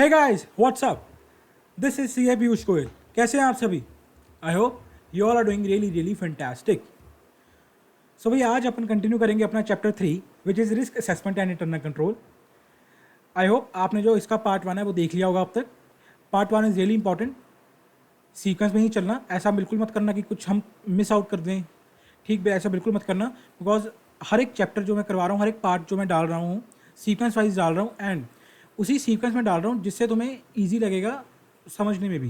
Hey guys what's up, this is C A Piyush Goyal. कैसे हैं आप सभी? I hope you all are doing really really fantastic. So भैया आज अपन कंटिन्यू करेंगे अपना chapter 3 which is risk assessment and internal control. I hope आपने जो इसका पार्ट 1 है वो देख लिया होगा अब तक। Part 1 is really important. Sequence में ही चलना, ऐसा बिल्कुल मत करना कि कुछ हम मिस आउट कर दें। ठीक है, ऐसा बिल्कुल मत करना, बिकॉज हर एक चैप्टर जो मैं करवा रहा हूँ, हर एक पार्ट जो मैं डाल रहा हूँ सीक्वेंस वाइज डाल रहा हूँ एंड उसी सीक्वेंस में डाल रहा हूँ जिससे तुम्हें ईजी लगेगा समझने में भी।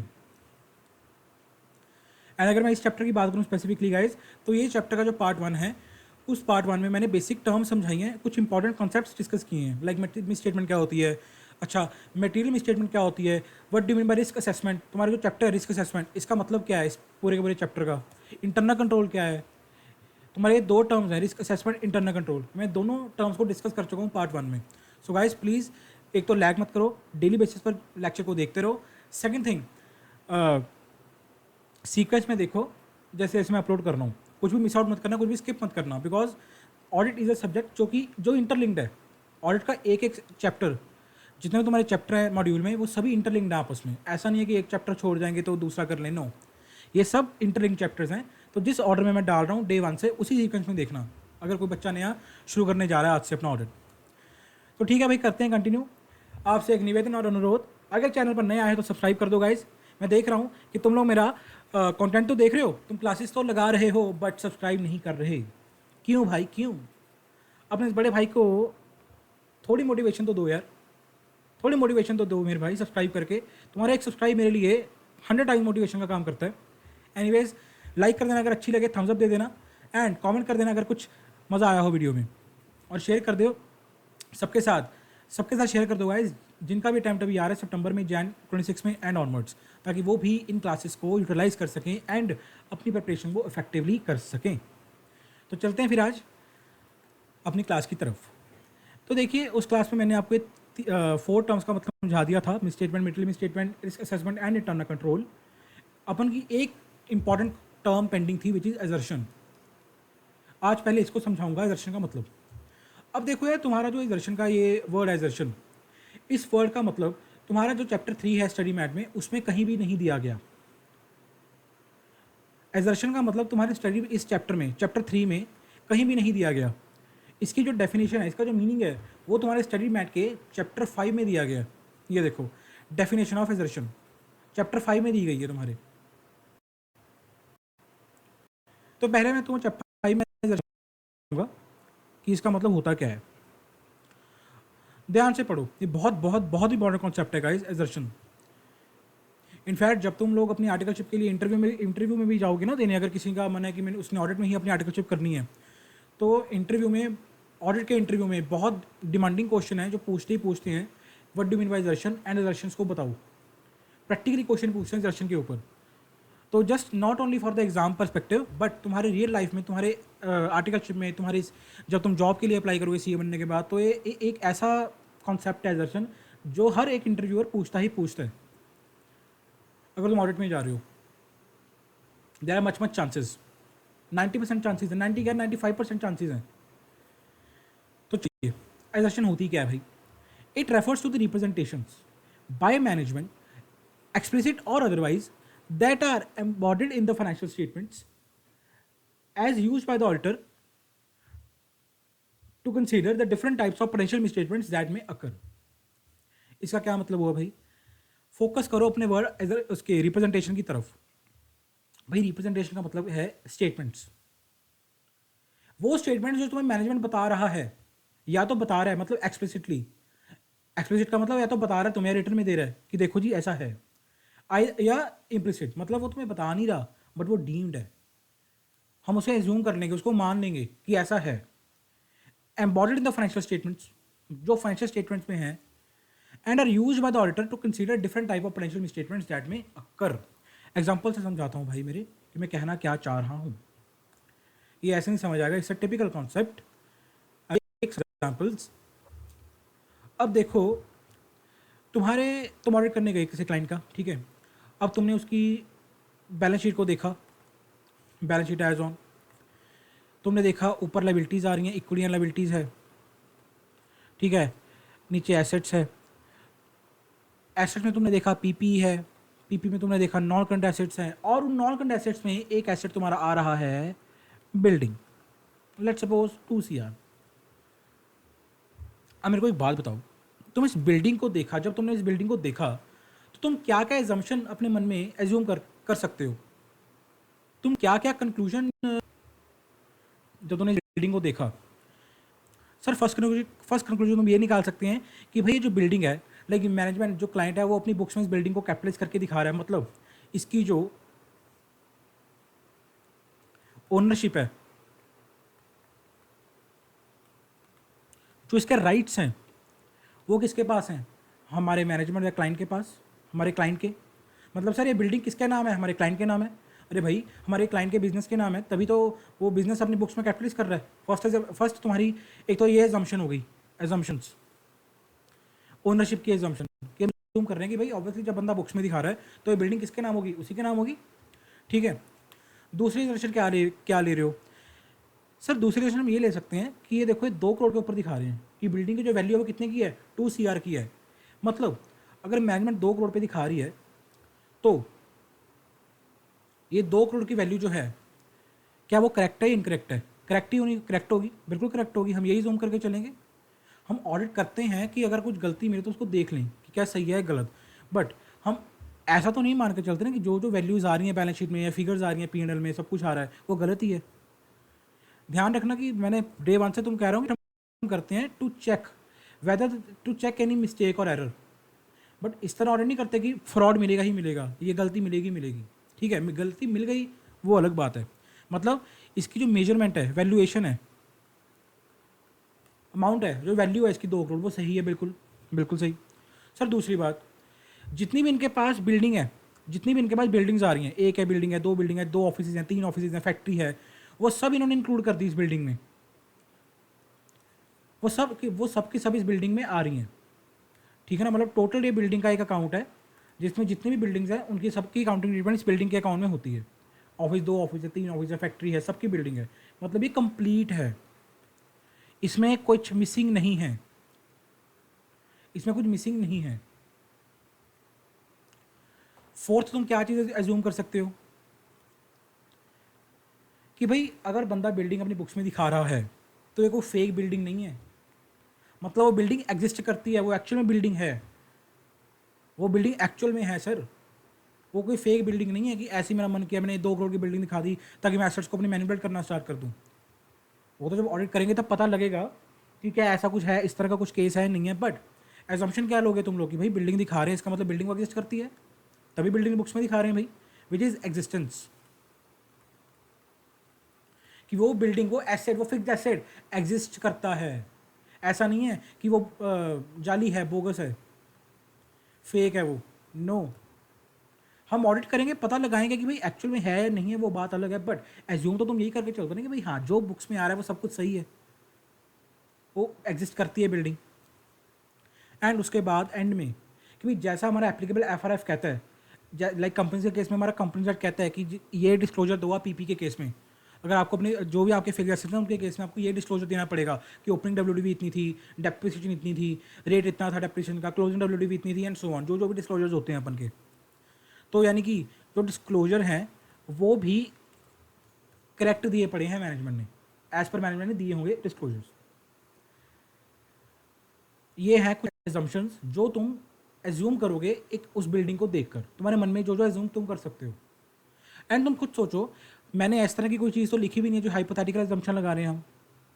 एंड अगर मैं इस चैप्टर की बात करूँ स्पेसिफिकली गाइज, तो ये चैप्टर का जो पार्ट 1 है उस पार्ट 1 में मैंने बेसिक टर्म समझाई हैं, कुछ इंपॉर्टेंट कॉन्सेप्ट्स डिस्कस किए हैं। लाइक मिस स्टेटमेंट क्या होती है, अच्छा मटेरियल मिस स्टेटमेंट क्या होती है, what do mean bye risk assessment, तुम्हारा जो चैप्टर है रिस्क असेसमेंट इसका मतलब क्या है इस पूरे के पूरे चैप्टर का, इंटरनल कंट्रोल क्या है। तुम्हारे ये दो टर्म्स हैं, रिस्क असेसमेंट, इंटरनल कंट्रोल। मैं दोनों टर्म्स को डिस्कस कर चुका हूँ पार्ट 1 में। सो गाइज प्लीज़ एक तो लैग मत करो, डेली बेसिस पर लेक्चर को देखते रहो। सेकेंड थिंग, सीक्वेंस में देखो, जैसे इसमें अपलोड कर रहा हूँ, कुछ भी मिस आउट मत करना, कुछ भी स्किप मत करना, because audit is a subject जो इंटरलिंक्ड है। ऑडिट का एक एक चैप्टर, जितने भी तुम्हारे चैप्टर हैं मॉड्यूल में, वो सभी इंटरलिंक्ड हैं आपस में। ऐसा नहीं है कि एक चैप्टर छोड़ जाएंगे तो दूसरा कर लेना, ये सब इंटरलिंक चैप्टर्स हैं। तो जिस ऑर्डर में मैं डाल रहा हूँ डे 1 से उसी सीक्वेंस में देखना, अगर कोई बच्चा नया शुरू करने जा रहा है आज से अपना ऑडिट। तो ठीक है भाई, करते हैं कंटिन्यू। आपसे एक निवेदन और अनुरोध, अगर चैनल पर नए आए तो सब्सक्राइब कर दो गाइज। मैं देख रहा हूँ कि तुम लोग मेरा कंटेंट तो देख रहे हो, तुम क्लासेस तो लगा रहे हो, बट सब्सक्राइब नहीं कर रहे। क्यों भाई क्यों? अपने इस बड़े भाई को थोड़ी मोटिवेशन तो दो यार, थोड़ी मोटिवेशन तो दो मेरे भाई सब्सक्राइब करके। तुम्हारा एक सब्सक्राइब मेरे लिए 100 टाइम मोटिवेशन का काम करता है। एनीवेज, लाइक कर देना अगर अच्छी लगे, थम्स अप दे देना एंड कमेंट कर देना अगर कुछ मज़ा आया हो वीडियो में, और शेयर कर दो सबके साथ शेयर कर दो गाइज, जिनका भी अटैम्प्ट अभी आ रहा है सितंबर में, जैन 26 में एंड ऑनवर्ड्स, ताकि वो भी इन क्लासेस को यूटिलाइज कर सकें एंड अपनी प्रिपरेशन को इफेक्टिवली कर सकें। तो चलते हैं फिर आज अपनी क्लास की तरफ। तो देखिए, उस क्लास में मैंने आपको 4 टर्म्स का मतलब समझा दिया था, misstatement, material misstatement, risk assessment and internal control. अपन की एक इंपॉर्टेंट टर्म पेंडिंग थी विच इज़ एजर्शन। आज पहले इसको समझाऊंगा एजर्शन का मतलब। अब देखो यार, तुम्हारा जो एजर्शन का ये वर्ड एजर्शन, इस वर्ड का मतलब तुम्हारा जो चैप्टर 3 है स्टडी मैट में, उसमें कहीं भी नहीं दिया गया। एजर्शन का मतलब तुम्हारे स्टडी इस चैप्टर में, चैप्टर 3 में कहीं भी नहीं दिया गया। इसकी जो डेफिनेशन है, इसका जो मीनिंग है, वो तुम्हारे स्टडी मैट के चैप्टर 5 में दिया गया। ये देखो, डेफिनेशन ऑफ एजर्शन चैप्टर 5 में दी गई है तुम्हारे। तो पहले मैं तुम्हें चैप्टर 5 में एजर्शन दूंगा कि इसका मतलब होता क्या है। ध्यान से पढ़ो, ये बहुत बहुत बहुत इंपॉर्टेंट कॉन्सेप्ट है गाइस, एजर्शन। इनफैक्ट जब तुम लोग अपनी आर्टिकलशिप के लिए इंटरव्यू में भी जाओगे ना देने, अगर किसी का मन है कि मैंने उसने ऑडिट में ही अपनी आर्टिकलशिप करनी है, तो इंटरव्यू में, ऑडिट के इंटरव्यू में बहुत डिमांडिंग क्वेश्चन है जो पूछते हैं, what do mean by assertion and assertions को बताओ। प्रैक्टिकली क्वेश्चन पूछते हैं एजर्शन के ऊपर। तो just not only for the exam perspective, but तुम्हारे रियल लाइफ में, तुम्हारे आर्टिकलशिप में, तुम्हारी जब तुम जॉब के लिए अप्लाई करोगे सीए बनने के बाद, तो ये एक ऐसा कॉन्सेप्ट है एजर्शन जो हर एक इंटरव्यूअर पूछता है। अगर तुम ऑडिट में जा रहे हो, there are much chances, 90% chances है, 90 क्या 95% चांसेस हैं। तो चलिए, एजर्शन होती क्या है भाई? It refers to the representations by management, explicit or otherwise, that are embodied in the financial statements as used by the auditor to consider the different types of potential misstatements that may occur. इसका क्या मतलब हुआ भाई? Focus करो अपने word उसके representation की तरफ। भाई रिप्रेजेंटेशन का मतलब है स्टेटमेंट्स, वो स्टेटमेंट्स जो तुम्हें मैनेजमेंट बता रहा है, या तो बता रहा है मतलब एक्सप्लिसिटली, एक्सप्लिसिट का मतलब या तो बता रहा है तुम्हें, रिटर्न में दे रहा है कि देखो जी ऐसा है, या इम्प्लिसिट मतलब वो तुम्हें बता नहीं रहा बट वो डीम्ड है, हम उसे एज्यूम कर लेंगे, उसको मान लेंगे कि ऐसा है। Embodied in the financial statements, जो फाइनेंशियल स्टेटमेंट्स में है, and are used by the auditor to consider different type of potential statements that may occur. Example से समझाता हूँ भाई मेरे कि मैं कहना क्या चाह रहा हूँ। ये ऐसे नहीं समझ आएगा, it's a typical concept. Examples, अब देखो, तुम ऑडिट करने गए किसी क्लाइंट का, ठीक है। अब तुमने उसकी बैलेंस शीट को देखा, बैलेंस शीट एज ऑन, तुमने देखा ऊपर लाइबिलिटीज़ आ रही हैं, इक्विटी एंड लाइबिलिटीज़ है, ठीक है, नीचे एसेट्स है, एसेट्स में तुमने देखा पीपी है, पीपी में तुमने देखा नॉन करंट एसेट्स हैं, और उन नॉन करंट एसेट्स में एक एसेट तुम्हारा आ रहा है बिल्डिंग, लेट्स सपोज 2 CR। अब मेरे को एक बात बताओ, तुम इस बिल्डिंग को देखा, जब तुमने इस बिल्डिंग को देखा तो तुम क्या क्या एजम्पशन अपने मन में एज्यूम कर सकते हो, तुम क्या क्या कंक्लूजन जब तुमने इस बिल्डिंग को देखा? सर फर्स्ट कंक्लूजन तुम ये निकाल सकते हैं कि भाई ये जो बिल्डिंग है, लाइक मैनेजमेंट जो क्लाइंट है वो अपनी बुक्स में इस बिल्डिंग को कैपिटलाइज करके दिखा रहा है, मतलब इसकी जो ओनरशिप है, जो इसके राइट्स हैं, वो किसके पास हैं? हमारे मैनेजमेंट या क्लाइंट के पास, हमारे क्लाइंट के। मतलब सर ये बिल्डिंग किसके नाम है? हमारे क्लाइंट के नाम है। अरे भाई हमारे क्लाइंट के बिजनेस के नाम है, तभी तो वो बिजनेस अपनी बुक्स में कैपिटलाइज कर रहा है। फर्स्ट तुम्हारी एक तो ये एजम्पशन हो गई, एजम्पशंस ओनरशिप की एजम्पशन कि हम assume कर रहे हैं कि भाई ऑब्वियसली जब बंदा बुक्स में दिखा रहा है तो ये बिल्डिंग किसके नाम होगी? उसी के नाम होगी। ठीक है, दूसरी एजम्पशन क्या ले रहे हो? सर दूसरी एजम्पशन हम ये ले सकते हैं कि ये देखो ये 2 करोड़ के ऊपर दिखा रहे हैं कि बिल्डिंग की जो वैल्यू है वो कितने की है? 2 CR की है। मतलब अगर मैनेजमेंट 2 करोड़ पे दिखा रही है तो ये 2 करोड़ की वैल्यू जो है, क्या वो करेक्ट है या इनकरेक्ट है? करेक्ट ही होनी, करेक्ट होगी, बिल्कुल करेक्ट होगी। हम यही जूम करके चलेंगे। हम ऑडिट करते हैं कि अगर कुछ गलती मिले तो उसको देख लें कि क्या सही है गलत, बट हम ऐसा तो नहीं मान के चलते ना कि जो जो वैल्यूज़ आ रही हैं बैलेंस शीट में या फिगर्स आ रही हैं P&L में सब कुछ आ रहा है वो गलत ही है। ध्यान रखना कि मैंने डे 1 से तुम कह रहा हूँ कि हम करते हैं to check whether to check any mistake और एरर, बट इस तरह ऑडिट नहीं करते कि फ्रॉड मिलेगा ही मिलेगा, ये गलती मिलेगी। ठीक है, गलती मिल गई वो अलग बात है। मतलब इसकी जो मेजरमेंट है, वैल्यूएशन है, अमाउंट है, जो वैल्यू है इसकी 2 करोड़, वो सही है, बिल्कुल बिल्कुल सही। सर दूसरी बात, जितनी भी इनके पास बिल्डिंग है, जितनी भी इनके पास बिल्डिंग्स आ रही हैं, एक है बिल्डिंग है, 2 बिल्डिंग है, 2 ऑफिस हैं, 3 ऑफिस हैं, फैक्ट्री है, वो सब इन्होंने इंक्लूड कर दी इस बिल्डिंग में। वो सब की सब इस बिल्डिंग में आ रही हैं। ठीक है ना, मतलब टोटल ये बिल्डिंग का एक अकाउंट है जिसमें जितनी भी बिल्डिंग्स हैं उनकी सबकी अकाउंटिंग ट्रीटमेंट इस बिल्डिंग के अकाउंट में होती है। ऑफिस 2 ऑफिस है, 3 ऑफिस है, फैक्ट्री है, सबकी बिल्डिंग है, मतलब ये कंप्लीट है, इसमें कुछ मिसिंग नहीं है, इसमें कुछ मिसिंग नहीं है। फोर्थ तुम क्या चीज़ एज्यूम कर सकते हो कि भाई अगर बंदा बिल्डिंग अपनी बुक्स में दिखा रहा है तो ये कोई फेक बिल्डिंग नहीं है, मतलब वो बिल्डिंग एग्जिस्ट करती है, वो एक्चुअल में बिल्डिंग है, वो बिल्डिंग एक्चुअल में है सर। वो कोई फेक बिल्डिंग नहीं है कि ऐसी मेरा मन किया मैंने 2 करोड़ की बिल्डिंग दिखा दी ताकि मैं एसेट्स को अपने मैनिपुलेट करना स्टार्ट कर दूँ। वो तो जब ऑडिट करेंगे तब पता लगेगा कि क्या ऐसा कुछ है, इस तरह का कुछ केस है नहीं है। बट एजम्पशन क्या लोगे तुम लोग कि भाई बिल्डिंग दिखा रहे हैं इसका मतलब बिल्डिंग वो एग्जिस्ट करती है, तभी बिल्डिंग बुक्स में दिखा रहे हैं भाई, विच इज़ एग्जिस्टेंस, कि वो बिल्डिंग वो एसेट वो फिक्स्ड एसेट एग्जिस्ट करता है। ऐसा नहीं है कि वो जाली है, बोगस है, फेक है वो, नो। हम ऑडिट करेंगे, पता लगाएंगे कि भाई एक्चुअल में है या नहीं है, वो बात अलग है, बट एज्यूम तो तुम यही करके चलते ना कि भाई हाँ जो बुक्स में आ रहा है वो सब कुछ सही है, वो एग्जिस्ट करती है बिल्डिंग। एंड उसके बाद एंड में कि भाई जैसा हमारा एप्लीकेबल FRF कहता है, लाइक कंपनी के केस में हमारा कंपनी एक्ट कहता है कि ये डिस्क्लोजर दो आप PP के केस में, अगर आपको अपने जो भी आपके फिगर हैं उनके केस में आपको ये डिस्क्लोजर देना पड़ेगा कि ओपनिंग WDV इतनी थी, डेप्रिसिएशन इतनी थी, रेट इतना था डेप्रिसिएशन का, क्लोजिंग WDV इतनी थी, एंड सो ऑन, जो जो भी डिस्क्लोजर्स होते हैं अपन के। तो यानी कि जो डिस्क्लोजर हैं वो भी करेक्ट दिए पड़े हैं मैनेजमेंट ने, एज पर मैनेजमेंट ने दिए होंगे डिस्क्लोजर्स। ये हैं कुछ एजम्पशंस जो तुम एज्यूम करोगे एक उस बिल्डिंग को देखकर, तुम्हारे मन में जो जो एज्यूम तुम कर सकते हो। एंड तुम खुद सोचो, मैंने इस तरह की कोई चीज़ तो लिखी भी नहीं है जो हाइपोथेटिकल एजम्पशन लगा रहे हैं हम।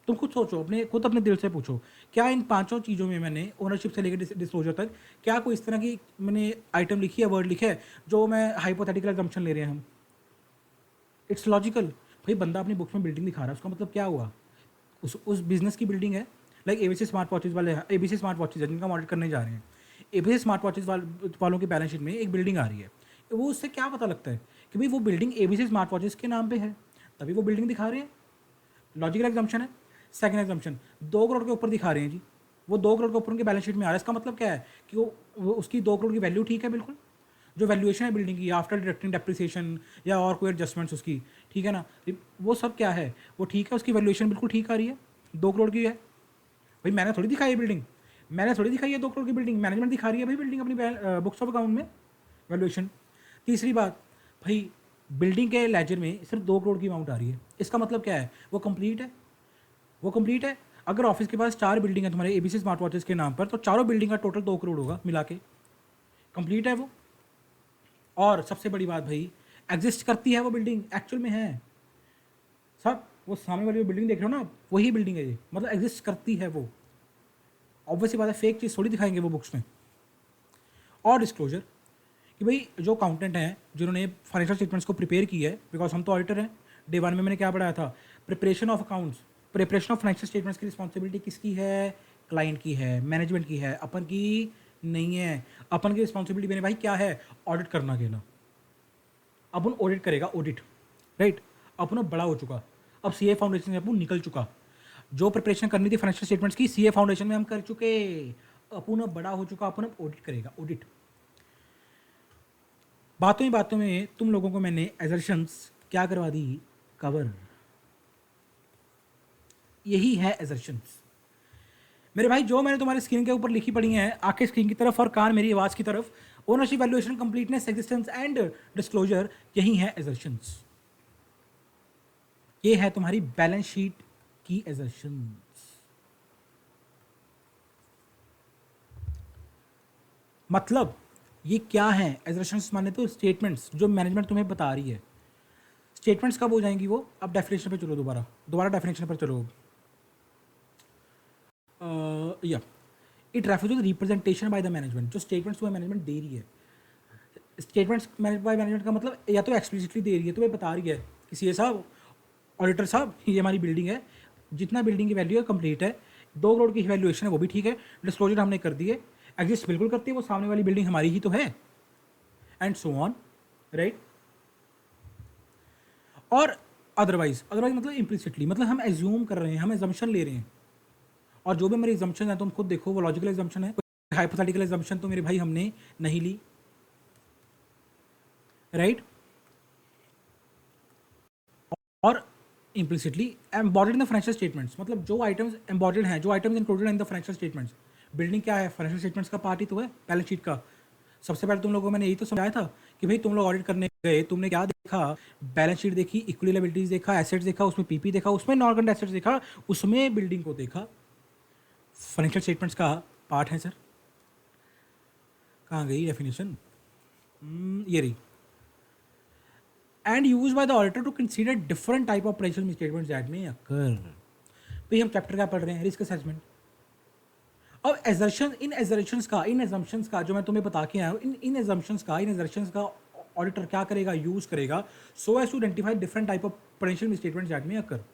तुम खुद सोचो, अपने दिल से पूछो, क्या इन 5 चीज़ों में मैंने ओनरशिप से लेकर डिस्क्लोजर तक क्या कोई इस तरह की मैंने आइटम लिखी है, वर्ड लिखे है जो मैं हाइपोथेटिकल एजम्पशन ले रहे हैं हम? It's logical. भाई बंदा अपनी बुक्स में बिल्डिंग दिखा रहा है, उसका मतलब क्या हुआ? उस बिजनेस की बिल्डिंग है, लाइक ABC स्मार्ट वॉचेज वाले हैं, ABC स्मार्ट वॉचेज है जिनका हम ऑडिट करने जा रहे हैं, ABC स्मार्ट वॉचेज वालों की बैलेंस शीट में एक बिल्डिंग आ रही है, वो उससे क्या पता लगता है कि भाई वो बिल्डिंग ABC स्मार्ट वॉचेज के नाम पे है, तभी वो बिल्डिंग दिखा रहे हैं। लॉजिकल एग्जाम्पशन है। सेकंड एग्जाम्पन, 2 करोड़ के ऊपर दिखा रहे हैं जी, वो 2 करोड़ के ऊपर उनके बैलेंस शीट में आ रहा है, इसका मतलब क्या है कि वो उसकी 2 करोड़ की वैल्यू ठीक है, बिल्कुल जो वैल्यूएशन है बिल्डिंग की आफ्टर डिडक्टिंग डेप्रिसिएशन या और कोई एडजस्टमेंट्स उसकी, ठीक है ना, वो सब क्या है, वो ठीक है, उसकी वैल्यूएशन बिल्कुल ठीक आ रही है, 2 करोड़ की है। भाई मैंने थोड़ी दिखाई है बिल्डिंग, मैंने थोड़ी दिखाई है 2 करोड़ की बिल्डिंग, मैनेजमेंट दिखा रही है भाई बिल्डिंग अपनी बुक्स ऑफ अकाउंट में वैल्यूएशन। तीसरी बात भाई, बिल्डिंग के लेजर में सिर्फ 2 करोड़ की अमाउंट आ रही है, इसका मतलब क्या है? वो कंप्लीट है, वो कंप्लीट है। अगर ऑफिस के पास 4 बिल्डिंग है तुम्हारे एबीसी स्मार्ट वॉचेस के नाम पर, तो चारों बिल्डिंग का टोटल 2 करोड़ होगा मिला के, कंप्लीट है वो। और सबसे बड़ी बात भाई, एग्जिस्ट करती है वो बिल्डिंग, एक्चुअल में है सब। वो सामने वाली बिल्डिंग देख रहे हो ना, वही बिल्डिंग है ये, मतलब एग्जिस्ट करती है वो। ऑब्वियसली बात है, फेक चीज़ थोड़ी दिखाएंगे वो बुक्स में। और डिस्क्लोजर कि भाई जो अकाउंटेंट हैं जिन्होंने फाइनेंशियल स्टेटमेंट्स को प्रिपेयर किया है, बिकॉज हम तो ऑडिटर हैं, डे 1 में मैंने क्या पढ़ाया था? Preparation of accounts, preparation of financial statements की रिस्पॉन्सिबिलिटी किसकी है? क्लाइंट की है, मैनेजमेंट की है, अपन की नहीं है। अपन की रिस्पॉन्सिबिलिटी मेरे भाई क्या है? ऑडिट करना अकेला। अपन ऑडिट करेगा, ऑडिट, राइट। अपन अब बड़ा हो चुका, अब सीए फाउंडेशन से अपन निकल चुका। जो प्रिपरेशन करनी थी फाइनेंशियल स्टेटमेंट्स की, सीए फाउंडेशन में हम कर चुके। अपन अब बड़ा हो चुका, अपन अब ऑडिट करेगा, ऑडिट। बातों ही बातों में तुम लोगों को मैंने एजर्शंस क्या करवा दी? कवर। यही है एजर्शंस मेरे भाई, जो मैंने तुम्हारे स्क्रीन के ऊपर लिखी पड़ी हैं, आंखें स्क्रीन की तरफ और कान मेरी आवाज़ की तरफ। Ownership, valuation, completeness, existence and disclosure, यही है एजर्शंस। ये है तुम्हारी बैलेंस शीट की एजर्शंस। मतलब ये क्या है एजर्शंस? माने तो स्टेटमेंट्स जो मैनेजमेंट तुम्हें बता रही है। स्टेटमेंट्स कब हो जाएंगी वो? अब डेफिनेशन पे चलो, दोबारा डेफिनेशन पर चलो। या it refers to the representation by the management. जो स्टेटमेंट्स तुम्हें मैनेजमेंट दे रही है, स्टेटमेंट्स बाय मैनेजमेंट का मतलब या तो एक्सप्लिसिटली दे रही है, तुम्हें बता रही है कि सीए साहब, ऑडिटर साहब, ये हमारी बिल्डिंग है, जितना बिल्डिंग की वैल्यू है कंप्लीट है, 2 करोड़ की वैल्यूएशन है वो भी ठीक है, डिस्क्लोजर हमने कर दिए, एग्जिस्ट बिल्कुल करती है, वो सामने वाली बिल्डिंग हमारी ही तो है, एंड सो ऑन, राइट। और अदरवाइज मतलब इम्प्लिसिटली, मतलब हम एज्यूम कर रहे हैं, हम एजम्पशन ले रहे हैं। और जो भी मेरी एजम्पशन है तुम खुद देखो, वो लॉजिकल एजम्पशन है, हाइपोथेटिकल एजम्पशन तो मेरे भाई हमने नहीं ली, राइट। और implicitly embodied in the financial statements, मतलब जो आइटम्स एम्बॉडेड हैं, जो items included in the financial statements. Building क्या है? फाइनेंशियल स्टेटमेंट्स का पार्ट ही तो है, बैलेंस शीट का। सबसे पहले तुम लोगों को मैंने यही तो समझाया था कि भाई तुम लोग ऑडिट करने गए, तुमने क्या देखा? बैलेंस शीट देखी, इक्विटी लायबिलिटीज देखा, एसेट्स देखा, उसमें पीपी देखा, उसमें नॉन करंट एसेट्स देखा, उसमें बिल्डिंग को देखा। फाइनेंशियल स्टेटमेंट्स का पार्ट है सर। कहाँ गई डेफिनेशन? ये रही। And used by the auditor to consider different type of operational statements that may occur. भाई हम चैप्टर क्या पढ़ रहे हैं? Risk assessment. अब एजर्शन, इन एजम्पशंस का जो मैं तुम्हें बता के आया हूँ, इन एजर्शंस का ऑडिटर क्या करेगा? यूज करेगा, so as to identify different type of potential statements that may occur.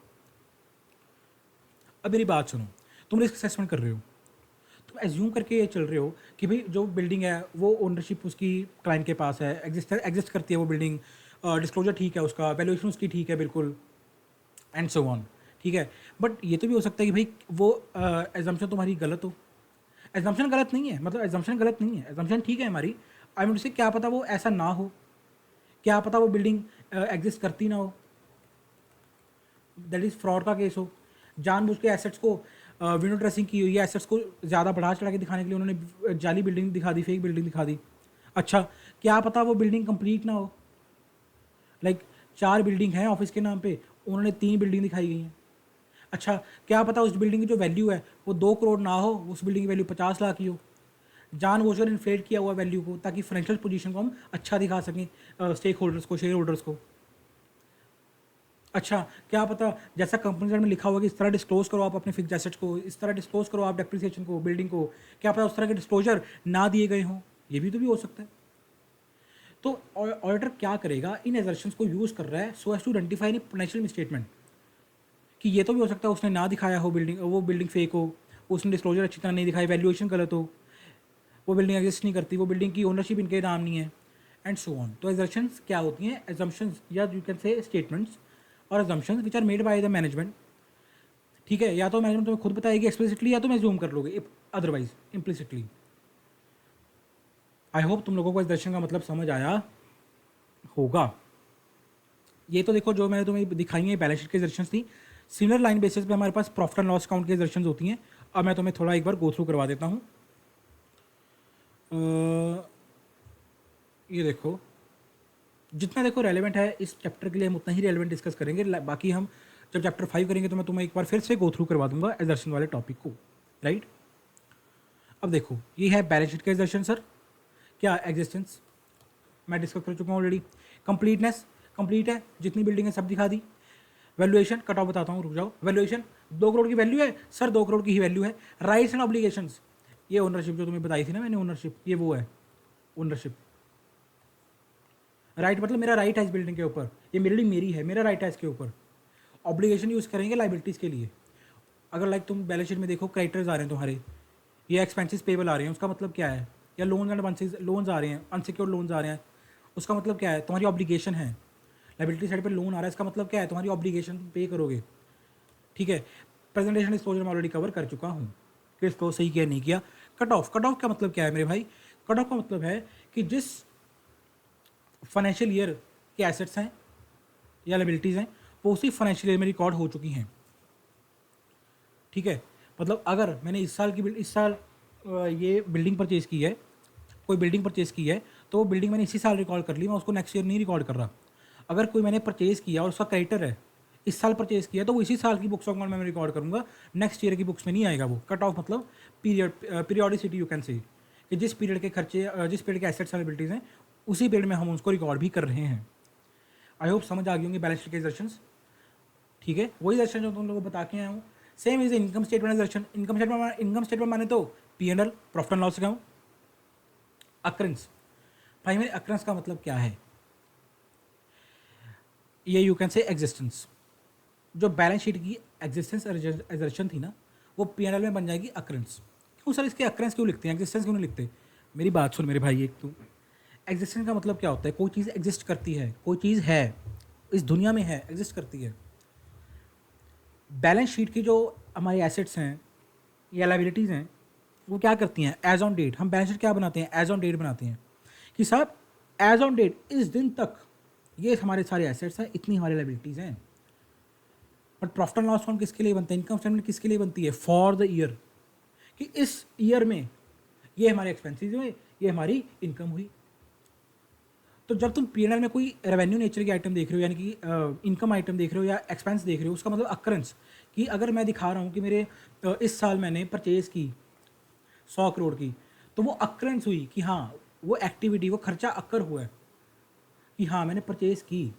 अब मेरी बात सुनो, तुम रिस्क असेसमेंट कर रहे हो, तुम एज्यूम करके ये चल रहे हो कि भाई जो बिल्डिंग है वो ओनरशिप उसकी क्लाइंट के पास है, एग्जिस्ट करती है वो बिल्डिंग, डिस्क्लोजर ठीक है उसका, वैल्यूएशन उसकी ठीक है बिल्कुल, एंड सो ऑन, ठीक है। बट ये तो भी हो सकता है कि भाई वो एजम्पशन तुम्हारी गलत हो। एजम्पशन गलत नहीं है, मतलब एजम्पशन गलत नहीं है, एजम्पशन ठीक है हमारी। आई मीन से क्या पता वो ऐसा ना हो, क्या पता वो बिल्डिंग एग्जिस्ट करती ना हो, दैट इज़ फ्रॉड का केस हो, जानबूझ के एसेट्स को विंडो ड्रेसिंग की हुई है, एसेट्स को ज़्यादा बढ़ा चढ़ा के दिखाने के लिए उन्होंने जाली बिल्डिंग दिखा दी, फेक बिल्डिंग दिखा दी। अच्छा, क्या पता वो बिल्डिंग कंप्लीट ना हो, लाइक 4 बिल्डिंग हैं ऑफिस के नाम पे, उन्होंने 3 बिल्डिंग दिखाई गई हैं। अच्छा, क्या पता उस बिल्डिंग की जो वैल्यू है वो 2 करोड़ ना हो, उस बिल्डिंग की वैल्यू 50 लाख की हो, जानबूझकर इन्फ्लेट किया हुआ वैल्यू को, ताकि फाइनेंशियल पोजीशन को हम अच्छा दिखा सकें स्टेक होल्डर्स को, शेयर होल्डर्स को। अच्छा, क्या पता जैसा कंपनी में लिखा हुआ कि इस तरह डिस्क्लोज करो आप अपने फिक्स एसेट्स को, इस तरह डिस्क्लोज करो आप डेप्रिसिएशन को, बिल्डिंग को, क्या पता उस तरह के डिस्क्लोजर ना दिए गए हों, ये भी तो भी हो सकता है। तो ऑडिटर क्या करेगा? इन एजर्शंस को यूज़ कर रहा है so as to identify any potential statement, कि ये तो भी हो सकता है उसने ना दिखाया हो बिल्डिंग, वो बिल्डिंग फेक हो, उसने डिस्क्लोजर अच्छी तरह नहीं दिखाई, वैल्यूएशन गलत हो, वो बिल्डिंग एग्जिस्ट नहीं करती, वो बिल्डिंग की ओनरशिप इनके नाम नहीं है, एंड सो ऑन। तो एजम्पशंस क्या होती हैं? एजम्पशंस या यू कैन से स्टेटमेंट्स और assumptions which are made by the management, ठीक है। या तो मैनेजमेंट तुम्हें खुद बताएगी एक्सप्लिसिटली, या तो मैं जूम कर लोगे अदरवाइज इम्प्लिसिटली। आई होप तुम लोगों को इस दर्शन का मतलब समझ आया होगा। ये तो देखो जो मैंने तुम्हें दिखाई है बैलेंस शीट के दर्शन थी। सिमिलर लाइन बेसिस पे हमारे पास प्रॉफिट एंड लॉस अकाउंट के दर्शन होती हैं। अब मैं तुम्हें थोड़ा एक बार गो थ्रू करवा देता हूँ। ये देखो, जितना देखो रेलेवेंट है इस चैप्टर के लिए हम उतना ही रेलेवेंट डिस्कस करेंगे। बाकी हम जब चैप्टर 5 करेंगे तो मैं तुम्हें एक बार फिर से गो थ्रू करवा दूंगा एजर्शन वाले टॉपिक को, राइट। अब देखो, ये है बैलेंस शीट का एजर्शन सर। क्या एग्जिस्टेंस मैं डिस्कस कर चुका हूँ ऑलरेडी। कंप्लीटनेस, कंप्लीट है, जितनी बिल्डिंग है सब दिखा दी। वैल्यूएशन, कट ऑफ बताता हूँ, रुक जाओ। वैल्यूएशन 2 करोड़ की वैल्यू है सर, 2 करोड़ की ही वैल्यू है। राइट्स एंड ऑब्लिगेशंस, ये ओनरशिप जो तुम्हें बताई थी ना मैंने, ओनरशिप, ये वो है ओनरशिप। राइट मतलब मेरा राइट है इस बिल्डिंग के ऊपर, ये बिल्डिंग मेरी है, मेरा राइट है इसके ऊपर। ऑब्लिगेशन यूज़ करेंगे लाइबिलिटीज़ के लिए। अगर लाइक तुम बैलेंस शीट में देखो क्रेडिटर्स आ रहे हैं तुम्हारे, ये एक्सपेंसेस पेबल आ रहे हैं, उसका मतलब क्या है? या लोन एंड एडवांसेस, लोन्स आ रहे हैं, अनसिक्योर्ड लोन्स आ रहे हैं, उसका मतलब क्या है? तुम्हारी ऑब्लिगेशन है। लाइबिलिटी साइड पे लोन आ रहा है, इसका मतलब क्या है? तुम्हारी ऑब्लिगेशन पे करोगे, ठीक है। प्रेजेंटेशन डिस्क्लोजर में ऑलरेडी कवर कर चुका हूँ कि इसको सही किया नहीं किया। कट ऑफ, कट ऑफ का मतलब क्या है मेरे भाई? कट ऑफ का मतलब है कि जिस फाइनेंशियल ईयर के एसेट्स हैं या लाइबिलिटीज़ हैं वो उसी फाइनेंशियल ईयर में रिकॉर्ड हो चुकी हैं, ठीक है। मतलब अगर मैंने इस साल ये बिल्डिंग परचेज़ की है, कोई बिल्डिंग परचेज़ की है, तो वो बिल्डिंग मैंने इसी साल रिकॉर्ड कर ली, मैं उसको नेक्स्ट ईयर नहीं रिकॉर्ड कर रहा। अगर कोई मैंने परचेज़ किया और उसका क्रेडिटर है, इस साल परचेज़ किया, तो वो इसी साल की बुक्स ऑफ अकाउंट में रिकॉर्ड करूँगा, नेक्स्ट ईयर की बुक्स में नहीं आएगा वो। कट ऑफ मतलब पीरियडिसिटी यू कैन से, कि जिस पीरियड के खर्चे, जिस पीरियड के एसेट्स लायबिलिटीज़ हैं उसी पीरियड में हम उसको रिकॉर्ड भी कर रहे हैं। आई होप समझ आ गई होंगी बैलेंस शीट के एग्जर्शंस, ठीक है। वही एग्जर्शन जो तुम लोगों को बता के आया हूँ। Same is income statement assertion. Income statement माने तो P&L, profit and loss account. Occurrence, भाई मेरे अक्रेंस का मतलब क्या है? ये यू कैन से एग्जिस्टेंस। जो बैलेंस शीट की एग्जिस्टेंस एग्जर्शन थी ना, वो P&L में बन जाएगी अक्रेंस। क्यों सर इसके अक्रेंस क्यों लिखते हैं, एग्जिस्टेंस क्यों नहीं लिखते? मेरी बात सुन मेरे भाई, एक तो एग्जिस्टेंस का मतलब क्या होता है? कोई चीज़ एग्जिस्ट करती है, कोई चीज़ है, इस दुनिया में है, एग्जिस्ट करती है। बैलेंस शीट की जो हमारी एसेट्स हैं या लाइबिलिटीज़ हैं वो क्या करती हैं? As on date. हम बैलेंस शीट क्या बनाते हैं? एज ऑन डेट बनाते हैं कि साहब एज ऑन डेट, इस दिन तक ये हमारे सारे एसेट्स हैं, इतनी हमारी लाइबिलिटीज़ हैं। But profit and loss account किसके लिए बनता है? इनकम स्टेटमेंट किसके लिए बनती है? फॉर द ईयर, कि इस ईयर में ये हमारे एक्सपेंसेस हुए, ये हमारी इनकम हुई। तो जब तुम P&L में कोई रेवेन्यू नेचर की आइटम देख रहे हो, यानी कि इनकम आइटम देख रहे हो या एक्सपेंस देख रहे हो, उसका मतलब अक्रेंस, कि अगर मैं दिखा रहा हूँ कि मेरे इस साल मैंने परचेज़ की 100 करोड़ की, तो वो अक्रेंस हुई कि हाँ वो एक्टिविटी, वो खर्चा अक्कर हुआ है कि हाँ मैंने परचेज़ की।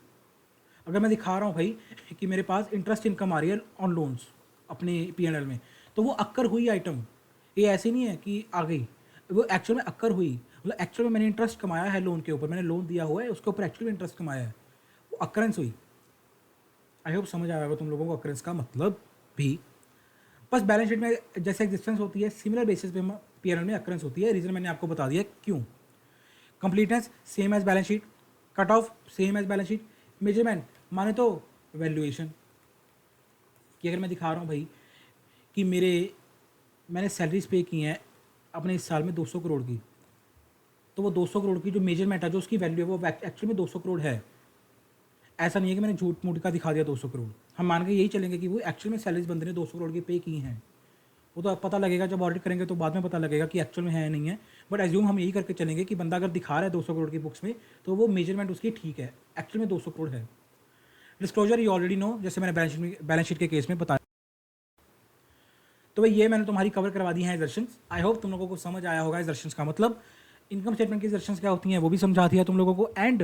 अगर मैं दिखा रहा हूँ भाई कि मेरे पास इंटरेस्ट इनकम आ रही है ऑन लोन्स अपने P&L में, तो वो अक्कर हुई आइटम। ये ऐसे नहीं है कि आ गई, वो एक्चुअल में अक्कर हुई। मतलब एक्चुअल में मैंने इंटरेस्ट कमाया है लोन के ऊपर, मैंने लोन दिया हुआ है उसके ऊपर एक्चुअली इंटरेस्ट कमाया है, वो अक्रेंस हुई। आई होप समझ आया होगा तुम लोगों को अक्रेंस का मतलब भी। बस बैलेंस शीट में जैसे एग्जिस्टेंस होती है, सिमिलर बेसिस पे P&L में अक्रेंस होती है। रीज़न मैंने आपको बता दिया क्यों। Completeness same as balance sheet, cut off same as balance sheet, measurement माने तो वैल्यूएशन, कि अगर मैं दिखा रहा हूँ भाई कि मैंने सैलरीज पे की हैं अपने इस साल में 200 करोड़ की, तो वो 200 करोड़ की जो मेजरमेंट है, जो उसकी वैल्यू है, वो एक्चुअली में 200 करोड़ है। ऐसा नहीं है कि मैंने झूठ मूठ का दिखा दिया 200 करोड़। हम मान के यही चलेंगे कि वो एक्चुअल में सैलरीज बंदे ने 200 करोड़ की पे की हैं। वो तो अब पता लगेगा जब ऑडिट करेंगे, तो बाद में पता लगेगा कि एक्चुअल में है या नहीं है। बट एज्यूम हम यही करके चलेंगे कि बंदा अगर दिखा रहा है 200 करोड़ की बुक्स में, तो वो मेजरमेंट उसकी ठीक है, एक्चुअल में 200 करोड़ है। डिस्क्लोजर यू ऑलरेडी नो, जैसे मैंने बैलेंस शीट के केस में बताया। तो भाई ये मैंने तुम्हारी कवर करवा दी है एग्जर्शंस। आई होप तुम लोगों को समझ आया होगा एग्जर्शंस का मतलब। इनकम स्टेटमेंट की एग्जर्शंस क्या होती हैं वो भी समझा दिया तुम लोगों को, एंड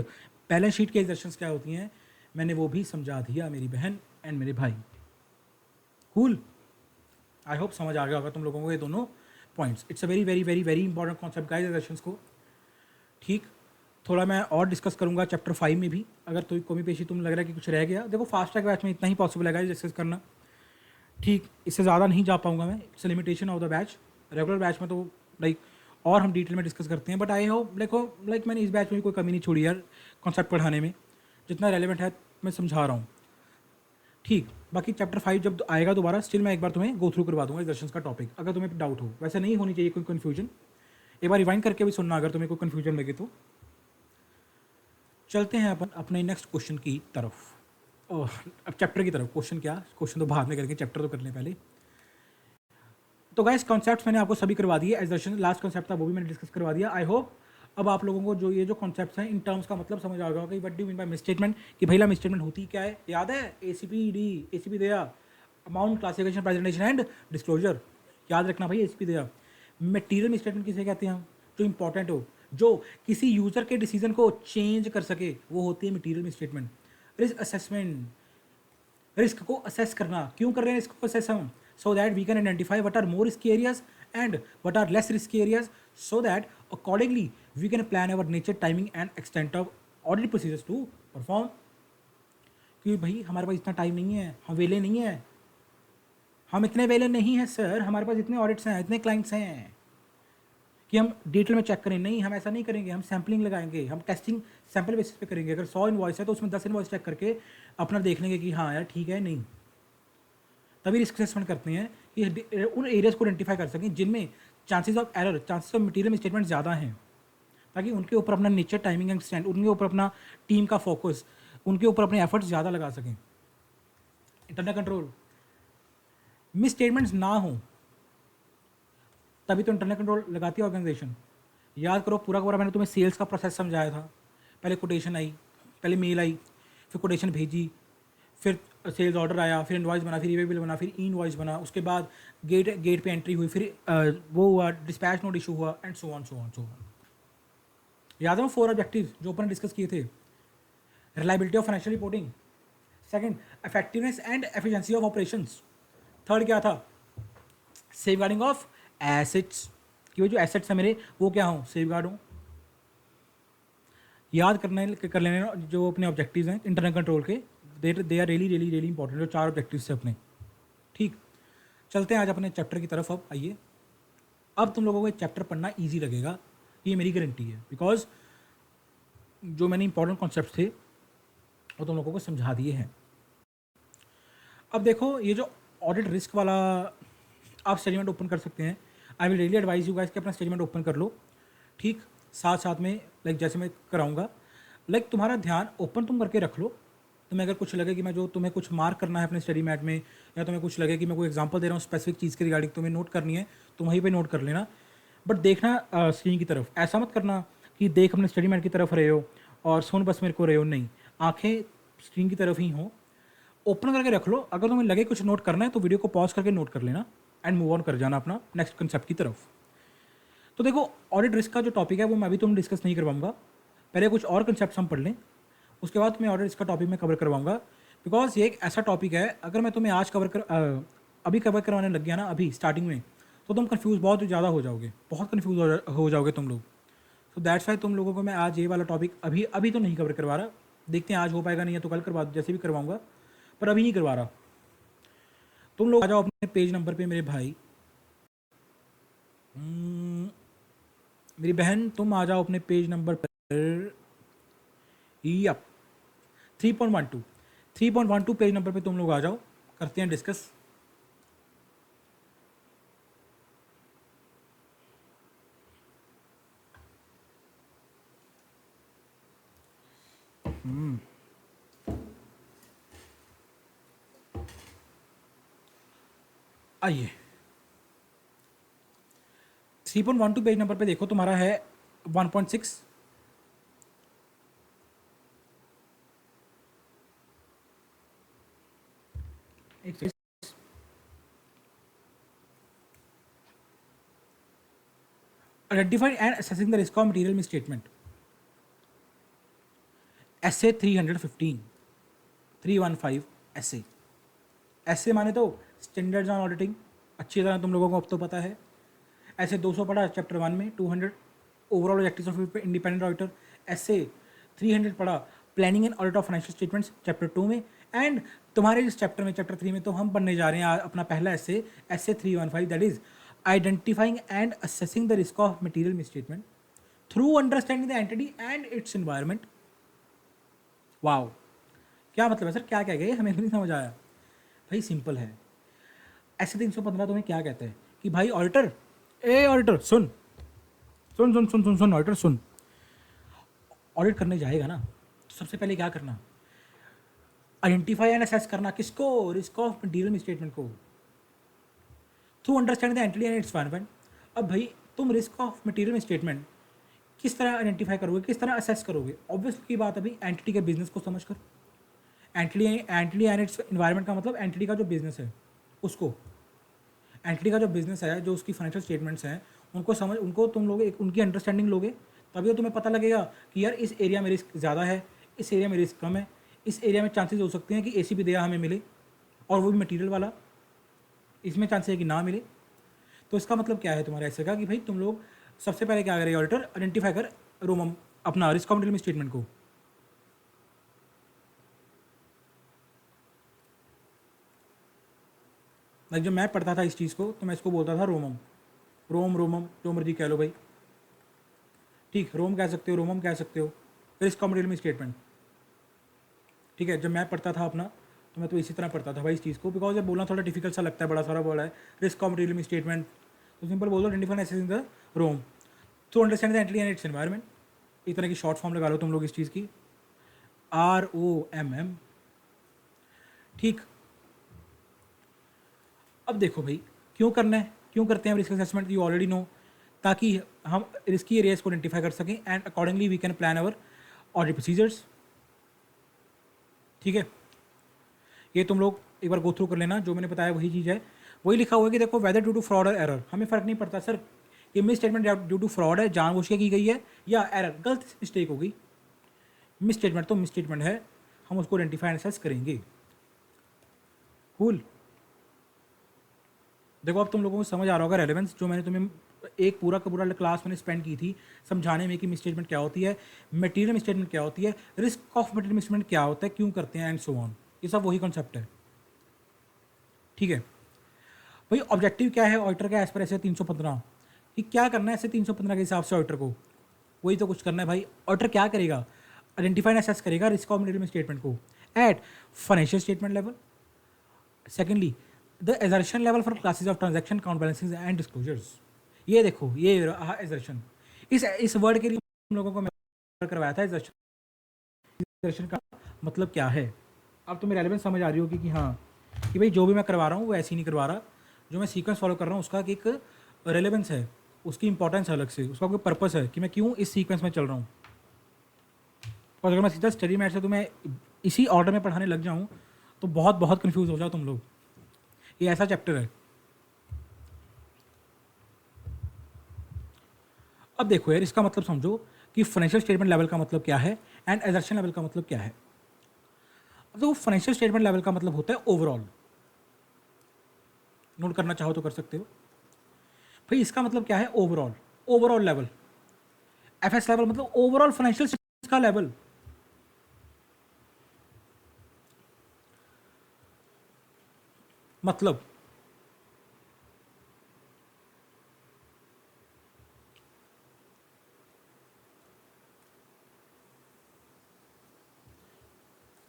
बैलेंस शीट की एग्जर्शंस क्या होती हैं मैंने वो भी समझा दिया मेरी बहन एंड मेरे भाई। कूल, आई होप समझ आ गया होगा तुम लोगों को ये दोनों points. It's a very very very very important concept guys assertions को, ठीक। थोड़ा मैं और डिस्कस करूंगा चैप्टर 5 में भी, अगर कोई कमी पेशी तुम लग रहा है कि कुछ रह गया। देखो फास्ट ट्रैक बैच में इतना ही पॉसिबल है डिस्कस करना, ठीक। इससे ज़्यादा नहीं जा पाऊंगा मैं, it's limitation of the batch. Regular batch में तो लाइक और हम डिटेल में डिस्कस करते हैं, बट आई होप देखो लाइक मैंने इस बैच में कोई कमी नहीं छोड़ी यार कॉन्सेप्ट पढ़ाने में, जितना रेलेवेंट है मैं समझा रहा हूँ, ठीक। बाकी चैप्टर 5 जब आएगा दोबारा, स्टिल मैं एक बार तुम्हें गो थ्रू करवा दूंगा दर्शन का टॉपिक, अगर तुम्हें डाउट हो। वैसे नहीं होनी चाहिए कोई कन्फ्यूजन, एक बार रिवाइंड करके भी सुनना अगर तुम्हें कोई कन्फ्यूजन लगे तो। चलते हैं अपन अपने नेक्स्ट क्वेश्चन की तरफ। अब चैप्टर की तरफ, क्वेश्चन क्या, क्वेश्चन तो बाद में करेंगे, चैप्टर तो कर लें पहले। तो गाइस कॉन्सेप्ट्स मैंने आपको सभी करवा दिए, एज लास्ट कॉन्सेप्ट था वो भी मैंने डिस्कस करवा दिया। आई होप अब आप लोगों को जो ये जो कॉन्सेप्ट्स हैं इन टर्म्स का मतलब समझ आ गया होगा कि what do mean bye misstatement, कि भैया मिसस्टेटमेंट होती क्या है। याद है एसीपी दिया, amount, classification, presentation and disclosure. याद रखना भाई एसीपी दिया। मटेरियल मिसस्टेटमेंट किसे कहते हैं हम? जो इंपॉर्टेंट हो, जो किसी यूजर के डिसीजन को चेंज कर सके, वो होती है material misstatement. Risk assessment, risk को असेस करना, क्यों कर रहे हैं रिस्क को असेस हम? So that we can identify what are more risky areas and what are less risky areas, so that accordingly we can plan our nature, timing and extent of audit procedures to perform. क्योंकि भाई हमारे पास इतना time नहीं है, हम वेले नहीं है, हम इतने वेले नहीं हैं सर, हमारे पास इतने ऑडिट्स हैं, इतने क्लाइंट्स हैं कि हम डिटेल में चेक करें। नहीं, हम ऐसा नहीं करेंगे, हम सैम्पलिंग लगाएंगे, हम टेस्टिंग सैम्पल बेसिस पे करेंगे। अगर 100 इनवॉइस है तो उसमें 10 इनवॉइस चेक करके अपना देख लेंगे कि हाँ यार ठीक है, नहीं। तभी रिस्क असेसमेंट करते हैं कि उन एरियाज को आइडेंटिफाई कर सकें जिनमें chances of error, chances of material statement ज़्यादा हैं, ताकि उनके ऊपर अपना नेचर, टाइमिंग एंड स्टैंड, उनके ऊपर अपना टीम का फोकस, उनके ऊपर अपने एफर्ट्स ज़्यादा लगा सकें। इंटरनल कंट्रोल, मिस स्टेटमेंट्स ना हो तभी तो इंटरनल कंट्रोल लगाती है ऑर्गेनाइजेशन। याद करो पूरा का पूरा मैंने तुम्हें सेल्स का प्रोसेस समझाया था। पहले कोटेशन आई, पहले मेल आई, फिर कोटेशन भेजी, फिर सेल्स ऑर्डर आया, फिर इनवॉइस बना, फिर ईवे बिल बना, फिर ई इनवॉइस बना, उसके बाद गेट पे एंट्री हुई, फिर वो हुआ, डिस्पैच नोट इशू हुआ, and so on so on so on. याद है वो 4 ऑब्जेक्टिव्स जो अपन डिस्कस किए थे? Reliability of financial reporting, second effectiveness and efficiency of operations, third क्या था? सेफगार्डिंग ऑफ एसेट्स, कि वो जो एसेट्स है मेरे वो क्या हो, सेफगार्ड हो। याद कर लेना जो अपने ऑब्जेक्टिव्स हैं इंटरनल कंट्रोल के, they are really really really important, जो 4 ऑब्जेक्टिव्स थे अपने। ठीक, चलते हैं आज अपने चैप्टर की तरफ। अब आइए, अब तुम लोगों को एक चैप्टर पढ़ना ईजी लगेगा, ये मेरी गारंटी है, बिकॉज जो मैंने इंपॉर्टेंट कॉन्सेप्ट थे वो तुम लोगों को समझा दिए हैं। अब देखो ये जो ऑडिट रिस्क वाला, आप स्टेटमेंट ओपन कर सकते हैं। I will really advise you guys कि अपना स्टेटमेंट ओपन कर लो। ठीक, साथ साथ में लाइक जैसे मैं कराऊंगा, लाइक तुम्हारा ध्यान ओपन तुम करके रख लो। तुम्हें अगर कुछ लगे कि मैं जो तुम्हें कुछ मार्क करना है अपने स्टडी मैट में, या तुम्हें कुछ लगे कि मैं कोई एग्जांपल दे रहा हूँ स्पेसिफिक चीज़ के रिगार्डिंग, तुम्हें नोट करनी है तो वहीं पे नोट कर लेना। बट देखना स्क्रीन की तरफ, ऐसा मत करना कि देख अपने स्टडी मैट की तरफ रहे हो और सुन बस मेरे को रहे हो, नहीं, आंखें स्क्रीन की तरफ ही हो। ओपन करके रख लो, अगर तुम्हें लगे कुछ नोट करना है तो वीडियो को पॉज करके नोट कर लेना एंड मूव ऑन कर जाना अपना नेक्स्ट कंसेप्ट की तरफ। तो देखो ऑडिट रिस्क का जो टॉपिक है वो मैं अभी तुम डिस्कस नहीं करवाऊंगा, पहले कुछ और कंसेप्ट हम पढ़ लें, उसके बाद तुम्हें ऑडिट रिस्क का टॉपिक मैं कवर करवाऊंगा। बिकॉज ये एक ऐसा टॉपिक है, अगर मैं तुम्हें आज अभी कवर करवाने लग गया ना अभी स्टार्टिंग में, तो तुम कन्फ्यूज़ बहुत ज़्यादा हो जाओगे, बहुत कन्फ्यूज़ हो जाओगे तुम लोग। तो दैट्स वाई तुम लोगों को मैं आज ये वाला टॉपिक अभी अभी तो नहीं कवर करवा रहा, देखते हैं आज हो पाएगा, नहीं है तो कल करवा, जैसे भी करवाऊंगा, पर अभी नहीं करवा रहा। तुम लोग आ जाओ अपने पेज नंबर पे मेरे भाई, मेरी बहन, तुम आ जाओ अपने पेज नंबर पर, यप 3.12 3.12 पेज नंबर पे तुम लोग आ जाओ, करते हैं डिस्कस। आइए 3.12 पेज नंबर पे देखो, तुम्हारा है 1.6, identifying and assessing the risk of material misstatement, SA 315 315 SA. SA माने तो स्टैंडर्ड्स ऑन ऑडिटिंग, अच्छी तरह तुम लोगों को अब तो पता है। ऐसे 200 पढ़ा चैप्टर 1 में, 200 overall objectives of independent auditor. ऐसे 300 पढ़ा planning and audit of financial statements chapter 2 में। एंड तुम्हारे इस चैप्टर में, चैप्टर 3 में, तो हम पढ़ने जा रहे हैं अपना पहला एसे, एसे 315, that is identifying and assessing the risk of material misstatement through understanding the entity and its environment. Wow, क्या मतलब है सर, क्या क्या गए, हमें नहीं समझ आया। भाई सिंपल है, ऐसे 315 तुम्हें क्या कहते हैं कि भाई auditor, a auditor soon soon soon soon soon soon auditor soon, audit करने जाएगा ना तो सबसे पहले क्या करना? आइडेंटिफाई एंड असेस करना, किसको? रिस्क ऑफ मटेरियल मिसस्टेटमेंट को। Through understand the entity and its environment. अब भाई तुम रिस्क ऑफ मटेरियल स्टेटमेंट किस तरह आइडेंटिफाई करोगे, किस तरह असेस करोगे? ऑब्वियसली की बात है भाई, एंटिटी के बिजनेस को समझ कर। एंटिटी एंड इट्स इन्वायरमेंट का मतलब एंटिटी का जो बिजनेस है उसको, एंटिटी का जो बिजनेस है, जो उसकी फाइनेंशियल स्टेटमेंट्स हैं उनको समझ, उनको तुम लोगे, एक उनकी अंडरस्टैंडिंग लोगे, तभी तो तुम्हें पता लगेगा कि यार इस एरिया में रिस्क ज़्यादा है, इस एरिया में रिस्क कम है, इस एरिया में चांसेस हो सकते हैं कि एसी भी दिया हमें मिले और वो भी मटेरियल वाला, इसमें चांसेस है कि ना मिले। तो इसका मतलब क्या है तुम्हारे ऐसे का कि भाई तुम लोग सबसे पहले क्या करेगा ऑडिटर, आइडेंटिफाई कर रोमम अपना रिस्क मटेरियल स्टेटमेंट को। लाइक जब मैं पढ़ता था इस चीज़ को तो मैं इसको बोलता था रोमम, रोमम जो मर्जी कह लो भाई, ठीक, रोम कह सकते हो, रोमम कह सकते हो, रिस्क मटेरियल स्टेटमेंट। ठीक है, जब मैं पढ़ता था अपना तो मैं तो इसी तरह पढ़ता था भाई इस चीज़ को, बिकॉज ये बोलना थोड़ा डिफिकल्ट सा लगता है, बड़ा सारा बोला है रिस्क मटेरियल स्टेटमेंट, तो सिंपल बोल दो identify assess in the ROMM to understand the entity and its environment. एक तरह की शॉर्ट फॉर्म लगा लो तुम लोग इस चीज़ की, ROMM। ठीक, अब देखो भाई क्यों करना है, क्यों करते हैं risk assessment, you already know, ताकि हम रिस्की एरियाज को आइडेंटिफाई कर सकें and accordingly we can plan our audit procedures. ठीक है, ये तुम लोग एक बार गो थ्रू कर लेना, जो मैंने बताया वही चीज़ है, वही लिखा हुआ है कि देखो वेदर ड्यू टू फ्रॉड और एरर, हमें फ़र्क नहीं पड़ता सर ये misstatement due to fraud है, जानबूझ के की गई है, या एरर गलत मिस्टेक हो गई। मिस स्टेटमेंट तो मिस स्टेटमेंट है, हम उसको आइडेंटिफाई एनालाइज करेंगे। कूल, देखो अब तुम लोगों को समझ आ रहा होगा रेलेवेंस, जो मैंने तुम्हें एक पूरा का पूरा क्लास मैंने स्पेंड की थी समझाने में कि मिसस्टेटमेंट क्या होती है, मटेरियल मिसस्टेटमेंट क्या होती है, रिस्क ऑफ मटेरियल मिसस्टेटमेंट क्या होता है, क्यों करते हैं एंड सो ऑन, ये सब वही कॉन्सेप्ट है। ठीक है भाई, ऑब्जेक्टिव क्या है ऑडिटर का एज पर ऐसे 315 कि क्या करना है ऐसे 315 के हिसाब से ऑडिटर को, वही तो कुछ करना है भाई। ऑडिटर क्या करेगा, आइडेंटिफाई एंड असेस करेगा रिस्क ऑफ मटेरियल स्टेटमेंट को at financial statement level, secondly the assertion level for classes of transaction count balancing and disclosures. ये देखो ये रहा एजर्शन, इस वर्ड के लिए हम लोगों को मैं करवाया था एजर्शन, एजर्शन का मतलब क्या है। अब तुम्हें रेलेवेंस समझ आ रही होगी कि हाँ कि भाई जो भी मैं करवा रहा हूँ वो ऐसे ही नहीं करवा रहा, जो मैं सीक्वेंस फॉलो कर रहा हूँ उसका एक रेलेवेंस है, उसकी इंपॉर्टेंस है अलग से, उसका कोई पर्पस है कि मैं क्यों इस सीक्वेंस में चल रहा हूँ। और अगर मैं सीधा स्टडी मैट से तुम्हें इसी ऑर्डर में पढ़ाने लग जाऊँ तो बहुत बहुत कन्फ्यूज़ हो जाओ तुम लोग, ये ऐसा चैप्टर है। अब देखो यार, इसका मतलब समझो कि फाइनेंशियल स्टेटमेंट लेवल का मतलब क्या है एंड एजर्शन लेवल का मतलब क्या है। अब तो फाइनेंशियल स्टेटमेंट लेवल का मतलब होता है ओवरऑल, नोट करना चाहो तो कर सकते हो भाई, इसका मतलब क्या है overall, overall level, FS level मतलब ओवरऑल फाइनेंशियल का लेवल। मतलब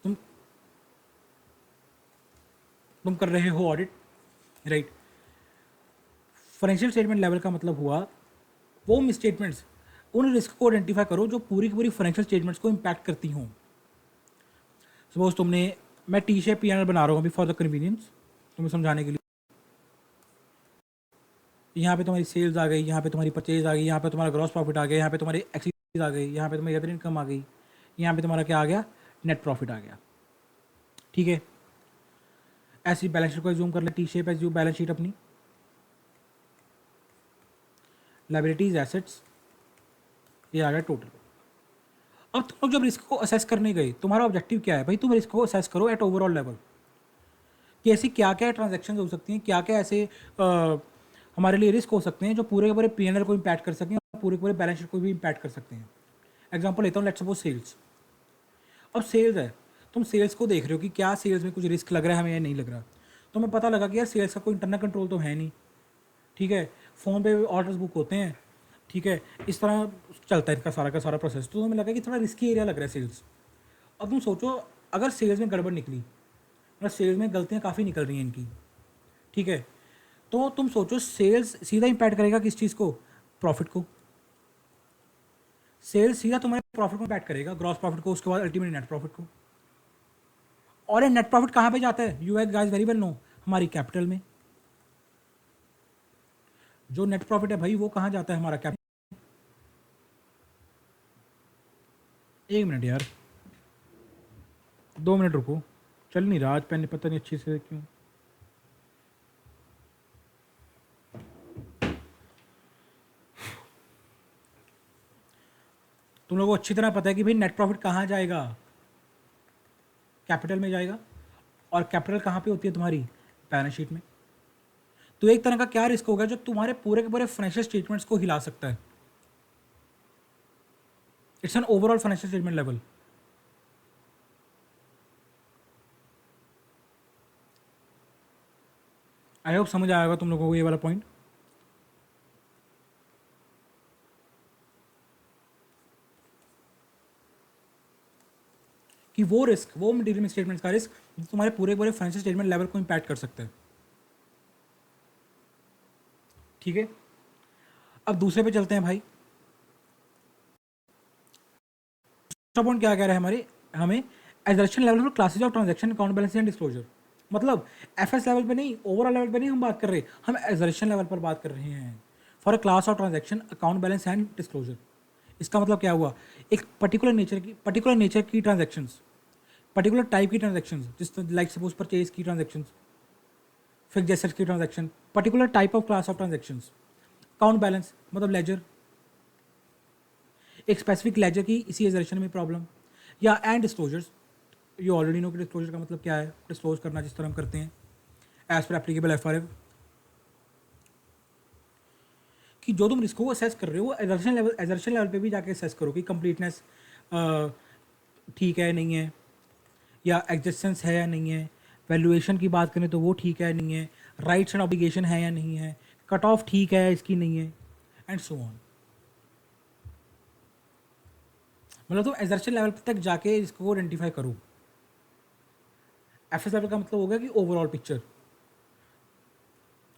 तुम तुम कर रहे हो audit, right. Financial statement level का मतलब हुआ वो स्टेटमेंट्स, उन रिस्क को आइडेंटिफाई करो जो पूरी की पूरी फाइनेंशियल स्टेटमेंट्स को इम्पैक्ट करती हों। सपोज तुमने, मैं टी शेप P&L बना रहा हूँ अभी फॉर द कन्वीनियंस तुम्हें समझाने के लिए, यहाँ पे तुम्हारी सेल्स आ गई, यहाँ पे तुम्हारी परचेज आ गई, यहाँ पे तुम्हारा ग्रॉस प्रॉफिट आ गया, यहाँ पे तुम्हारी एक्सचेंज आ गई, यहाँ पे तुम्हारी अदर इनकम आ गई, यहाँ पे तुम्हारा क्या आ गया, नेट प्रॉफिट आ गया। ठीक है, ऐसी बैलेंस शीट को जूम कर ले, T shape as you balance sheet अपनी, लाइबिलिटीज एसेट्स, ये आ गया टोटल। अब तुम लोग जब रिस्क को असेस करने गए, तुम्हारा ऑब्जेक्टिव क्या है भाई, तुम रिस्क को असेस करो एट ओवरऑल लेवल कि ऐसी क्या क्या ट्रांजेक्शन हो सकती हैं, क्या क्या ऐसे हमारे लिए रिस्क हो सकते हैं जो पूरे के पूरे P&L को इम्पैक्ट कर सकें और पूरे के पूरे बैलेंस शीट को भी इम्पैक्ट कर सकते हैं। एग्जाम्पल लेता हूँ, लेट्स सपोज सेल्स। अब सेल्स है, तुम सेल्स को देख रहे हो कि क्या सेल्स में कुछ रिस्क लग रहा है हमें या नहीं लग रहा, तो हमें पता लगा कि यार सेल्स का कोई इंटरनल कंट्रोल तो है नहीं। ठीक है, फ़ोन पे ऑर्डर्स बुक होते हैं, ठीक है, इस तरह चलता है इनका सारा का सारा प्रोसेस, तो हमें लगा कि थोड़ा रिस्की एरिया लग रहा है सेल्स। अब तुम सोचो अगर सेल्स में गड़बड़ निकली, मतलब सेल्स में गलतियाँ काफ़ी निकल रही हैं इनकी, ठीक है, तो तुम सोचो सेल्स सीधा इम्पैक्ट करेगा किस चीज़ को, प्रॉफिट को। सेल्स सीधा तुम्हारे प्रॉफिट को इम्पैक्ट करेगा, ग्रॉस प्रॉफिट को, उसके बाद अल्टीमेटली नेट प्रॉफिट को। और ये नेट प्रॉफिट कहाँ पे जाता है, you guys very well know, हमारी कैपिटल में। जो नेट प्रॉफिट है भाई वो कहाँ जाता है हमारा कैपिटल। एक मिनट यार, 2 मिनट रुको, चल नहीं रहा आज पेन, पता नहीं अच्छी से क्यों। तुम लोगों को अच्छी तरह पता है कि भाई नेट प्रॉफिट कहाँ जाएगा, कैपिटल में जाएगा। और कैपिटल कहाँ पे होती है तुम्हारी, बैलेंस शीट में। तो एक तरह का क्या रिस्क होगा जो तुम्हारे पूरे के पूरे फाइनेंशियल स्टेटमेंट्स को हिला सकता है। It's an overall financial statement level. I hope समझ आएगा तुम लोगों को ये वाला पॉइंट। कि वो रिस्क, वो मटीरियल स्टेटमेंट्स का रिस्क तुम्हारे पूरे पूरे फाइनेंशियल स्टेटमेंट लेवल को इम्पैक्ट कर सकता है। ठीक है, अब दूसरे पे चलते हैं भाई। दूसरा पॉइंट क्या कह रहा है हमारे, हमें एग्जर्शन लेवल पर classes of transaction, account balance and disclosure. मतलब एफएस लेवल पे नहीं, ओवरऑल लेवल पे नहीं हम बात कर रहे, हम एग्जर्शन लेवल पर बात कर रहे हैं। For a class of transaction, account balance and disclosure. इसका मतलब क्या हुआ, एक पर्टिकुलर नेचर की ट्रांजैक्शंस, पर्टिकुलर टाइप की ट्रांजैक्शंस, जिस लाइक सपोज परचेज की ट्रांजैक्शंस, फिक्स्ड एसेट्स की transaction, particular type of class of transactions. Account balance मतलब लेजर, एक स्पेसिफिक लेजर की इसी एग्जर्शन में प्रॉब्लम। या and disclosures, you already no कि डिस्क्लोजर का मतलब क्या है, डिस्क्लोज करना जिस तरह हम करते हैं एज पर एप्लीकेबल एफआरएफ। कि जो तुम रिस्क को असेस कर रहे हो एजर्शन लेवल पे भी जाके असेस करो कि कंप्लीटनेस ठीक है नहीं है, या एग्जिस्टेंस है या नहीं है। वैल्यूएशन की बात करें तो वो ठीक है नहीं है, राइट्स एंड ऑब्लिगेशन है या नहीं है, कट ऑफ ठीक है इसकी नहीं है, एंड सो ऑन। मतलब तुम एजर्शन लेवल तक जाके इसको आइडेंटिफाई करो। एफएस लेवल का मतलब होगा कि ओवरऑल पिक्चर,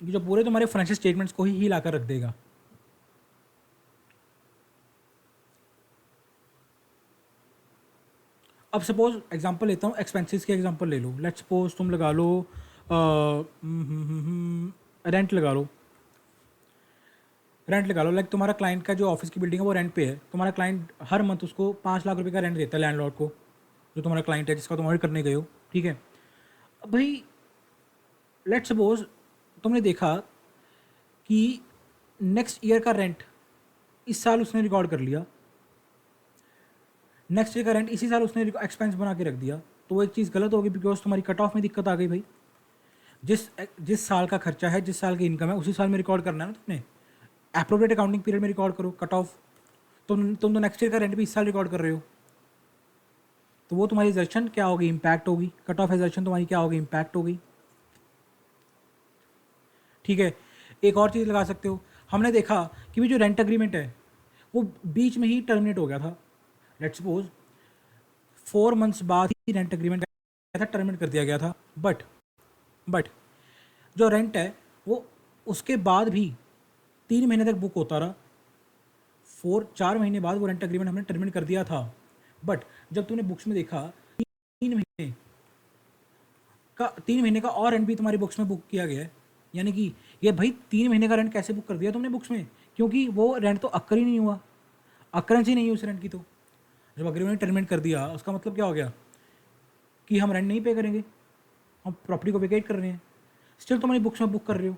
जो पूरे तुम्हारे फाइनेंशियल स्टेटमेंट्स को ही हिलाकर रख देगा। अब सपोज एग्जांपल लेता हूँ, एक्सपेंसेस के एग्जांपल ले लो। लेट्स सपोज तुम लगा लो रेंट लगा लो, रेंट लगा लो। लाइक तुम्हारा क्लाइंट का जो ऑफिस की बिल्डिंग है वो रेंट पे है। तुम्हारा क्लाइंट हर मंथ उसको 5 लाख रुपए का रेंट देता है लैंडलॉर्ड को, जो तुम्हारा क्लाइंट है जिसका तुम ऑडिट करने गए हो। ठीक है, अब भाई लेट्स सपोज तुमने देखा कि नेक्स्ट ईयर का रेंट इस साल उसने रिकॉर्ड कर लिया, नेक्स्ट ईयर का रेंट इसी साल उसने एक्सपेंस बना के रख दिया, तो वो एक चीज़ गलत होगी, बिकॉज तुम्हारी कट ऑफ में दिक्कत आ गई भाई। जिस जिस साल का खर्चा है, जिस साल की इनकम है, उसी साल में रिकॉर्ड करना है ना तुमने। एप्रोप्रिएट अकाउंटिंग पीरियड में रिकॉर्ड करो कट ऑफ। तुम तो नेक्स्ट ईयर का रेंट भी इस साल रिकॉर्ड कर रहे हो, तो वो तुम्हारी एजर्शन क्या होगी, इम्पैक्ट होगी। कट ऑफ एजर्शन तुम्हारी क्या होगी, इम्पैक्ट होगी। ठीक है, एक और चीज़ लगा सकते हो। हमने देखा कि भी जो रेंट अग्रीमेंट है वो बीच में ही टर्मिनेट हो गया था। लेट्स सपोज 4 मंथ्स बाद ही रेंट अग्रीमेंट था, टर्मिनेट कर दिया गया था। बट जो रेंट है वो उसके बाद भी 3 महीने तक बुक होता रहा। 4 महीने बाद वो रेंट अग्रीमेंट हमने टर्मिनेट कर दिया था। बट जब तूने बुक्स में देखा 3 महीने 3 महीने का और रेंट भी तुम्हारी बुक्स में बुक किया गया है, यानी कि ये भाई 3 महीने का रेंट कैसे बुक कर दिया तुमने बुक्स में, क्योंकि वो रेंट तो अक्कर ही नहीं हुआ, अक्रेंस ही नहीं हुई उस रेंट की। तो जब अग्रीमेंट टर्मिनेट कर दिया उसका मतलब क्या हो गया कि हम रेंट नहीं पे करेंगे, हम प्रॉपर्टी को वेकेट कर रहे हैं। स्टिल तुम्हारी बुक्स में बुक कर रहे हो,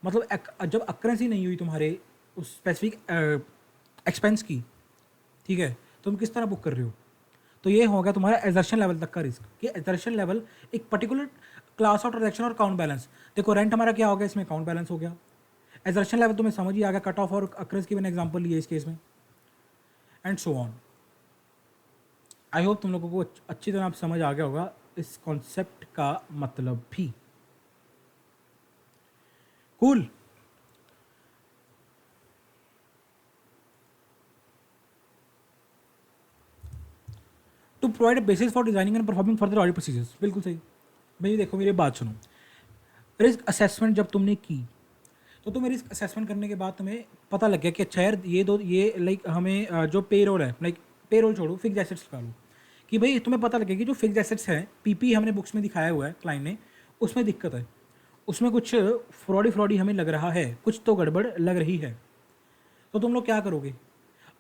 मतलब जब अक्रेंस ही नहीं हुई तुम्हारे उस स्पेसिफिक एक्सपेंस की, ठीक है, तुम किस तरह बुक कर रहे हो। तो ये होगा तुम्हारा एजर्शन लेवल तक का रिस्क, कि एजर्शन लेवल एक पर्टिकुलर क्लास ऑफ ट्रांजैक्शन और अकाउंट बैलेंस। देखो रेंट हमारा क्या हो गया, इसमें अकाउंट बैलेंस हो गया। एजर्शन लेवल तुम्हें समझ ही आ गया, कट ऑफ और अक्रेंस की मैंने एग्जांपल लिए इस केस में, and so on. I hope तुम लोगों को अच्छी तरह समझ आ गया होगा इस कॉन्सेप्ट का मतलब भी। Cool cool. To provide a basis for designing and performing further audit procedures. बिल्कुल सही भाई। देखो मेरी बात सुनो, रिस्क असेसमेंट जब तुमने की तो तुम्हें रिस्क असेसमेंट करने के बाद तुम्हें पता लग गया कि अच्छा यार ये लाइक हमें जो पे रोल है, लाइक पे रोल छोड़ो, फिक्स एसेट्स का लो, कि भाई तुम्हें पता लगे कि जो फिक्स एसेट्स है पीपी हमने बुक्स में दिखाया हुआ है क्लाइंट ने, उसमें दिक्कत है। उसमें कुछ फ्रॉडी हमें लग रहा है, कुछ तो गड़बड़ लग रही है, तो तुम लोग क्या करोगे?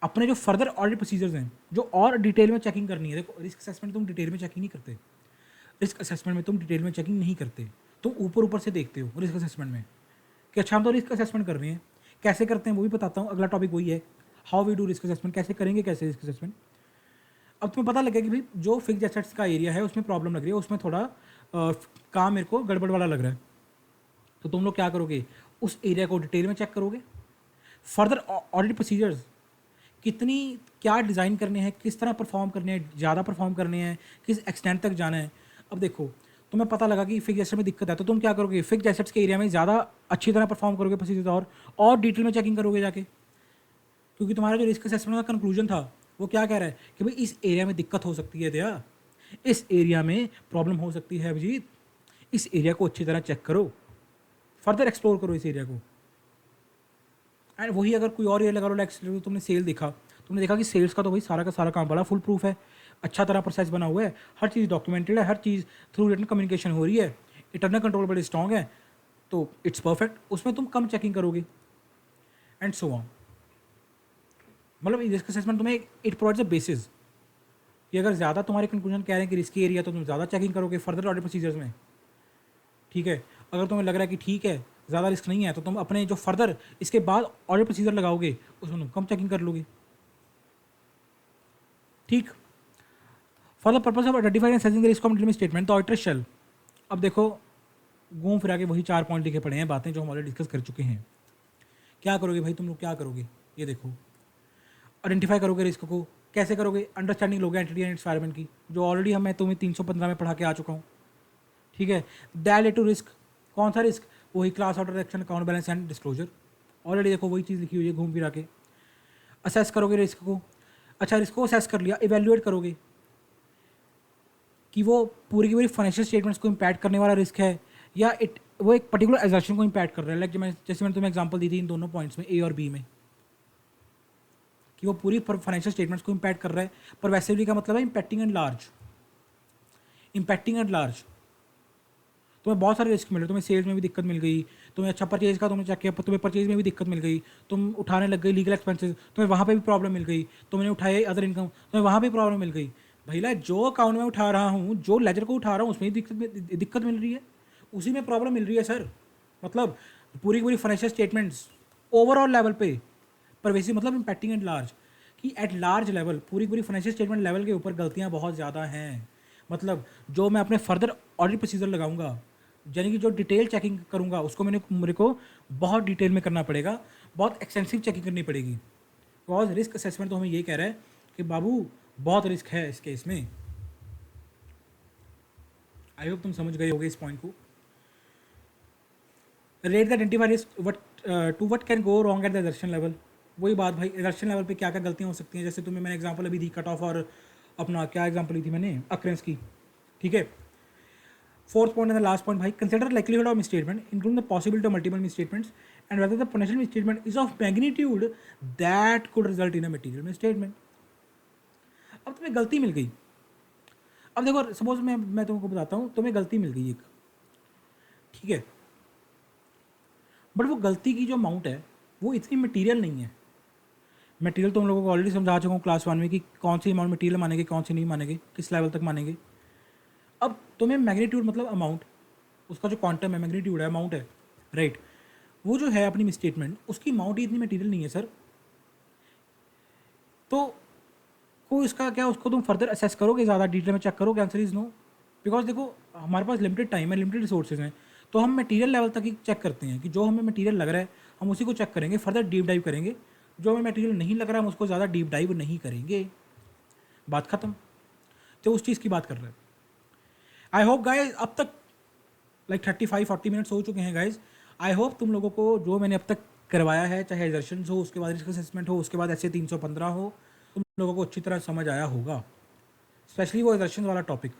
अपने जो फर्दर ऑडिट प्रोसीजर्स हैं, जो और डिटेल में चेकिंग करनी है, देखो रिस्क असेसमेंट तुम डिटेल में चेकिंग नहीं करते, रिस्क असेसमेंट में तुम डिटेल में चेकिंग नहीं करते, तुम ऊपर ऊपर से देखते हो रिस्क असेसमेंट में कि अच्छा हम तो रिस्क असेसमेंट कर रहे हैं। कैसे करते हैं वो भी बताता हूँ, अगला टॉपिक वही है, how we do risk assessment, कैसे करेंगे कैसे रिस्क असेसमेंट। अब तुम्हें पता लगे कि भाई जो फिक्स एसेट्स का एरिया है उसमें प्रॉब्लम लग रही है, उसमें थोड़ा काम मेरे को गड़बड़ वाला लग रहा है, तो तुम लोग क्या करोगे? उस एरिया को डिटेल में चेक करोगे। फर्दर ऑडिट प्रोसीजर्स, कितनी क्या डिज़ाइन करने हैं, किस तरह परफॉर्म करने हैं, ज़्यादा परफॉर्म करने हैं, किस एक्सटेंट तक जाना है। अब देखो तुम्हें पता लगा कि फिक्स एसेट में दिक्कत है, तो तुम क्या करोगे? फिक्स एसेट्स के एरिया में ज़्यादा अच्छी तरह परफॉर्म करोगे प्रोसीजर, और डिटेल में चेकिंग करोगे जाके, क्योंकि तुम्हारा जो रिस्क असेसमेंट का कंक्लूजन था वो क्या कह रहा है कि भाई इस एरिया में दिक्कत हो सकती है दया, इस एरिया में प्रॉब्लम हो सकती है अभिजीत, इस एरिया को अच्छी तरह चेक करो, फर्दर एक्सप्लोर करो इस एरिया को। एंड वही अगर कोई और एरिया लगा लो, लाइक तुमने सेल देखा, तुमने देखा कि सेल्स का तो भाई सारा का सारा काम बड़ा फुल प्रूफ है, अच्छा तरह प्रोसेस बना हुआ है, हर चीज़ डॉक्यूमेंटेड है, हर चीज़ थ्रू रिटन कम्युनिकेशन हो रही है, इंटरनल कंट्रोल बड़े स्ट्रॉन्ग है, तो इट्स परफेक्ट, उसमें तुम कम चेकिंग करोगे एंड सो ऑन। मतलब रिस्क असेसमेंट तुम्हें इट प्रोवाइड्स अ बेसिस कि अगर ज़्यादा तुम्हारे कंक्लूजन कह रहे हैं कि रिस्की एरिया, तो तुम ज़्यादा चेकिंग करोगे फर्दर ऑडिट प्रोसीजर्स में, ठीक है। अगर तुम्हें लग रहा है कि ठीक है ज़्यादा रिस्क नहीं है, तो तुम अपने जो फर्दर इसके बाद ऑडिट प्रोसीजर लगाओगे उसमें तुम कम चेकिंग कर लोगे, ठीक। For the purpose of identifying and assessing the risk of delivery statement the auditor shall, अब देखो घूम फिरा के वही 4 पॉइंट लिखे पड़े हैं, बातें जो हम ऑलरेडी डिस्कस कर चुके हैं। क्या करोगे भाई तुम लोग, क्या करोगे? ये देखो, आइडेंटिफाई करोगे रिस्क को, कैसे करोगे? अंडरस्टैंडिंग लोगे एंटिटी एंड एनवायरनमेंट की, जो ऑलरेडी मैं तुम्हें 315 में पढ़ा के आ चुका हूँ, ठीक है। दैट टू रिस्क, कौन सा रिस्क? वही class order action, account balance and disclosure, already देखो वही चीज़ लिखी हुई है घूम फिरा के। असेस करोगे रिस्क को, अच्छा रिस्क को असेस कर लिया, इवेल्युएट करोगे कि वो पूरी की पूरी फाइनेंशियल स्टेटमेंट्स को इम्पैक्ट करने वाला रिस्क है, या वो एक पर्टिकुलर एग्जर्शन को इम्पैक्ट कर रहा है, लाइक जैसे मैंने तुम्हें एग्जांपल दी थी इन दोनों पॉइंट्स में, ए और बी में, कि वो पूरी फाइनेंशियल स्टेटमेंट्स को इम्पैक्ट कर रहा है। परवेसिवली का मतलब है impacting and large, impacting and large. तुम्हें बहुत सारे रिस्क मिल रहे, तुम्हें सेल्स में भी दिक्कत मिल गई, तुम्हें अच्छा परचेज का तुमने चेक किया, तुम्हें परचेज में भी दिक्कत मिल गई, तुम उठाने लग गई लीगल एक्सपेंसेस, तुम्हें वहाँ पे भी प्रॉब्लम मिल गई, तुमने उठाए अदर इनकम, तुम्हें वहाँ पे प्रॉब्लम मिल गई। भैया जो अकाउंट में उठा रहा हूँ, जो लेजर को उठा रहा हूँ उसमें दिक्कत मिल रही है, उसी में प्रॉब्लम मिल रही है सर। मतलब पूरी की पूरी फाइनेंशियल स्टेटमेंट्स ओवरऑल लेवल पे परवेसिव, मतलब इम्पैक्टिंग एट लार्ज, कि एट लार्ज लेवल पूरी की पूरी फाइनेंशियल स्टेटमेंट लेवल के ऊपर गलतियाँ बहुत ज़्यादा हैं। मतलब जो मैं अपने फर्दर ऑडिट प्रोसीजर लगाऊंगा, यानी कि जो डिटेल चेकिंग करूंगा, उसको मेरे को बहुत डिटेल में करना पड़ेगा, बहुत एक्सटेंसिव चेकिंग करनी पड़ेगी, बिकॉज रिस्क असेसमेंट तो हमें ये कह रहा है कि बाबू बहुत रिस्क है इस केस में। आई होप तुम समझ गए होगे इस पॉइंट को। Rate the identify risk what to what can go wrong at the assertion level, वही बात भाई, एजर्शन लेवल पे क्या क्या गलतियाँ हो सकती हैं, जैसे तुम्हें मैंने एग्जांपल अभी दी कट ऑफ, और अपना क्या एग्जांपल ली थी मैंने, अक्रेंस की, ठीक है। Fourth point and the last point भाई, consider likelihood of misstatement including the possibility of multiple misstatements and whether the potential misstatement is of magnitude that could result in a material misstatement. अब तुम्हें गलती मिल गई, अब देखो suppose मैं तुमको बताता हूँ, तुम्हें गलती मिल गई एक, ठीक है, बट वो गलती की जो अमाउंट है वो इतनी मटीरियल नहीं है। मटेरियल तो हम लोगों को ऑलरेडी समझा चुका हूँ क्लास 1 में कि कौन सी अमाउंट मटेरियल मानेंगे, कौन सी नहीं मानेंगे, किस लेवल तक मानेंगे। अब तुम्हें मैग्नीट्यूड मतलब अमाउंट, उसका जो क्वांटम है, मैग्नीट्यूड है, अमाउंट है, राइट, वो जो है अपनी मिसस्टेटमेंट, उसकी अमाउंट ही इतनी मटेरियल नहीं है सर। तो को इसका क्या, उसको तुम फर्दर असेस करोगे, ज़्यादा डिटेल में चेक करोगे? आंसर इज़ नो, बिकॉज देखो हमारे पास लिमिटेड टाइम है, लिमिटेड रिसोर्सेज हैं, तो हम मटेरियल लेवल तक ही चेक करते हैं कि जो हमें मटेरियल लग रहा है हम उसी को चेक करेंगे, फर्दर डीप डाइव करेंगे। जो हमें मटेरियल नहीं लग रहा है हम उसको ज़्यादा डीप डाइव नहीं करेंगे, बात खत्म। तो उस चीज़ की बात कर रहे हैं। आई होप गाइज अब तक लाइक 35-40 मिनट्स हो चुके हैं गाइज। आई होप तुम लोगों को जो मैंने अब तक करवाया है, चाहे एजर्शन हो, उसके बाद रिस्क असेसमेंट हो, उसके बाद ऐसे 315 हो, तुम लोगों को अच्छी तरह समझ आया होगा, स्पेशली वो एजर्शन वाला टॉपिक।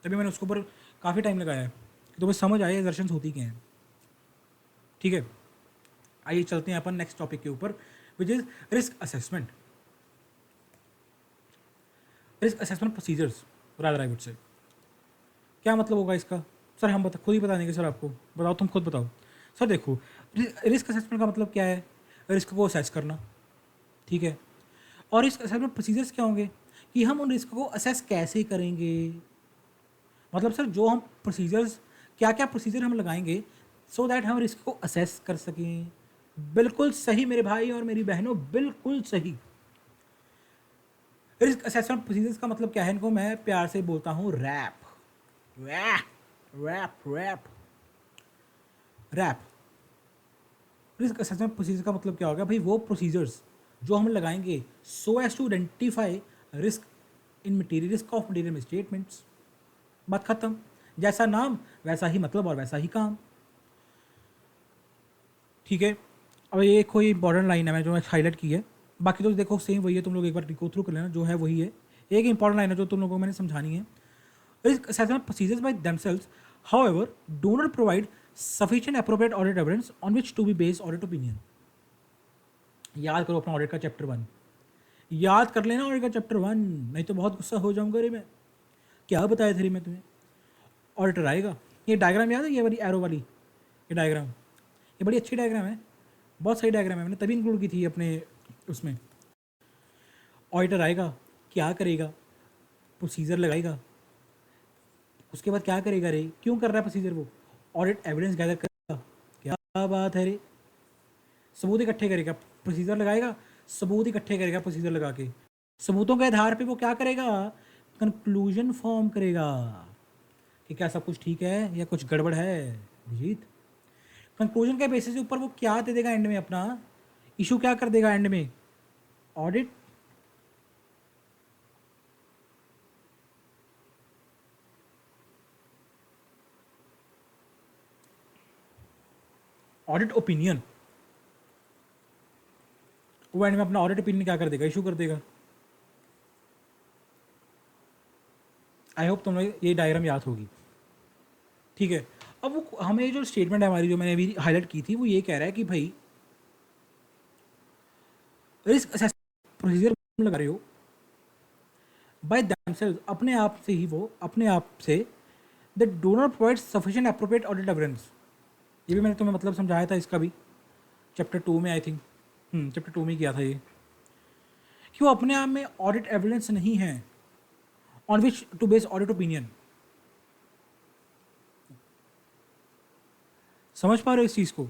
तभी मैंने उसके ऊपर काफ़ी टाइम लगाया है कि तुम्हें समझ आए एजर्शन होती क्या हैं, ठीक है। आइए चलते हैं अपन नेक्स्ट टॉपिक के ऊपर, विच is risk assessment. Risk assessment procedures rather I would say, क्या मतलब होगा इसका? सर हम खुद ही बता देंगे सर आपको, बताओ तुम खुद बताओ। सर देखो, रिस्क असेसमेंट का मतलब क्या है? रिस्क को असेस करना, ठीक है। और रिस्क असेसमेंट प्रोसीजर्स क्या होंगे कि हम उन रिस्क को असेस कैसे करेंगे। मतलब सर जो हम प्रोसीजर्स, क्या क्या प्रोसीजर हम लगाएंगे सो दैट हम रिस्क को असेस कर सकें। बिल्कुल सही मेरे भाई और मेरी बहनों, बिल्कुल सही। रिस्क असेसमेंट प्रोसीजर्स का मतलब क्या है, इनको मैं प्यार से बोलता हूँ RAP. RAP RAP RAP. Risk assessment procedure का मतलब क्या होगा भाई? वो प्रोसीजर्स जो हम लगाएंगे so as to identify risk in material, risk of material statements. बात खत्म। जैसा नाम वैसा ही मतलब और वैसा ही काम, ठीक है। अब ये कोई इंपॉर्टेंट लाइन है मैं जो मैं हाईलाइट की है, बाकी तो देखो सेम वही है, तुम लोग एक बार गो थ्रू कर लेना, जो है वही है। एक इंपॉर्टेंट लाइन है जो तुम लोगों को मैंने समझानी है। Risk assessment procedures by themselves, however, do not provide sufficient appropriate audit evidence on which to be based audit opinion. याद करो अपना ऑडिट का चैप्टर 1, याद कर लेना ऑडिट का चैप्टर 1, नहीं तो बहुत गुस्सा हो जाऊंगा रे मैं। क्या बताया था रे मैं तुम्हें? ऑडिटर आएगा, ये डायग्राम याद है, ये वाली एरो वाली, ये डायग्राम, ये बड़ी अच्छी डायग्राम है, बहुत सही डायग्राम है, मैंने तभी इंक्लूड की थी अपने उसमें। ऑडिटर आएगा, क्या करेगा? प्रोसीजर लगाएगा, उसके बाद क्या करेगा रे? क्यों कर रहा है प्रोसीजर वो? ऑडिट एविडेंस गैदर करेगा। क्या बात है रे? सबूत इकट्ठे करेगा, प्रोसीजर लगाएगा, सबूत इकट्ठे करेगा प्रोसीजर लगा के, सबूतों के आधार पे वो क्या करेगा? कंक्लूजन फॉर्म करेगा कि क्या सब कुछ ठीक है या कुछ गड़बड़ है। जीत कंक्लूजन के बेसिस के ऊपर वो क्या दे देगा एंड में? अपना इशू क्या कर देगा एंड में? ऑडिट। ऑडिट ओपिनियन, वो एंड में अपना ऑडिट ओपिनियन क्या कर देगा? इशू कर देगा। आई होप तुम्हें ये डायग्राम याद होगी, ठीक है। अब वो हमें जो स्टेटमेंट है हमारी, जो मैंने अभी हाईलाइट की थी, वो ये कह रहा है कि भाई रिस्क असेसमेंट प्रोसीजर लगा रहे हो बाय देमसेल्व्स, अपने आप से ही, वो अपने आप से, that do not provide sufficient appropriate audit evidence. ये भी मैंने तुम्हें मतलब समझाया था इसका भी, चैप्टर 2 में आई थिंक, चैप्टर 2 में किया था ये, कि वो अपने आप में ऑडिट एविडेंस नहीं है on which to base audit opinion. समझ पा रहे हो इस चीज़ को?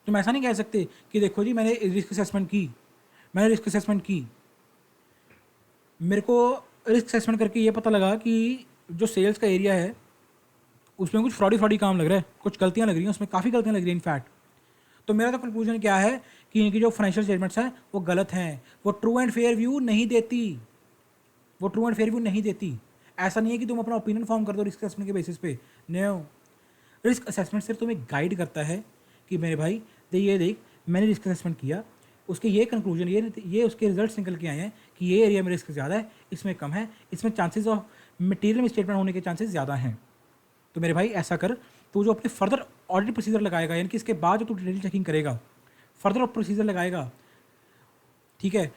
तुम ऐसा नहीं कह सकते कि देखो जी मैंने रिस्क असेसमेंट की, मैंने रिस्क असेसमेंट की, मेरे को रिस्क असेसमेंट करके ये पता लगा कि जो सेल्स का एरिया है उसमें कुछ फ्रॉडी काम लग रहा है, कुछ गलतियाँ लग रही हैं उसमें, काफ़ी गलतियाँ लग रही हैं इनफैक्ट। तो मेरा तो कंक्लूजन क्या है कि इनकी जो फाइनेंशियल स्टेटमेंट्स हैं वो गलत हैं, वो ट्रू एंड फेयर व्यू नहीं देती, वो ट्रू एंड फेयर व्यू नहीं देती। ऐसा नहीं है कि तुम अपना ओपिनियन फॉर्म कर दो रिस्क असेसमेंट के बेसिस पे, नो। रिस्क असेसमेंट सिर्फ तुम्हें गाइड करता है कि मेरे भाई ये देख, मैंने रिस्क असेसमेंट किया, उसके ये कंक्लूजन, ये उसके रिजल्ट्स निकल के आए हैं कि ये एरिया में रिस्क ज़्यादा है, इसमें कम है, इसमें चांसेस ऑफ मटेरियल स्टेटमेंट होने के चांसेस ज़्यादा हैं। तो मेरे भाई ऐसा कर, तू जो अपने फर्दर ऑडिट प्रोसीजर लगाएगा, यानी कि इसके बाद जो तू डिटेल चेकिंग करेगा, फर्दर प्रोसीजर लगाएगा, ठीक है,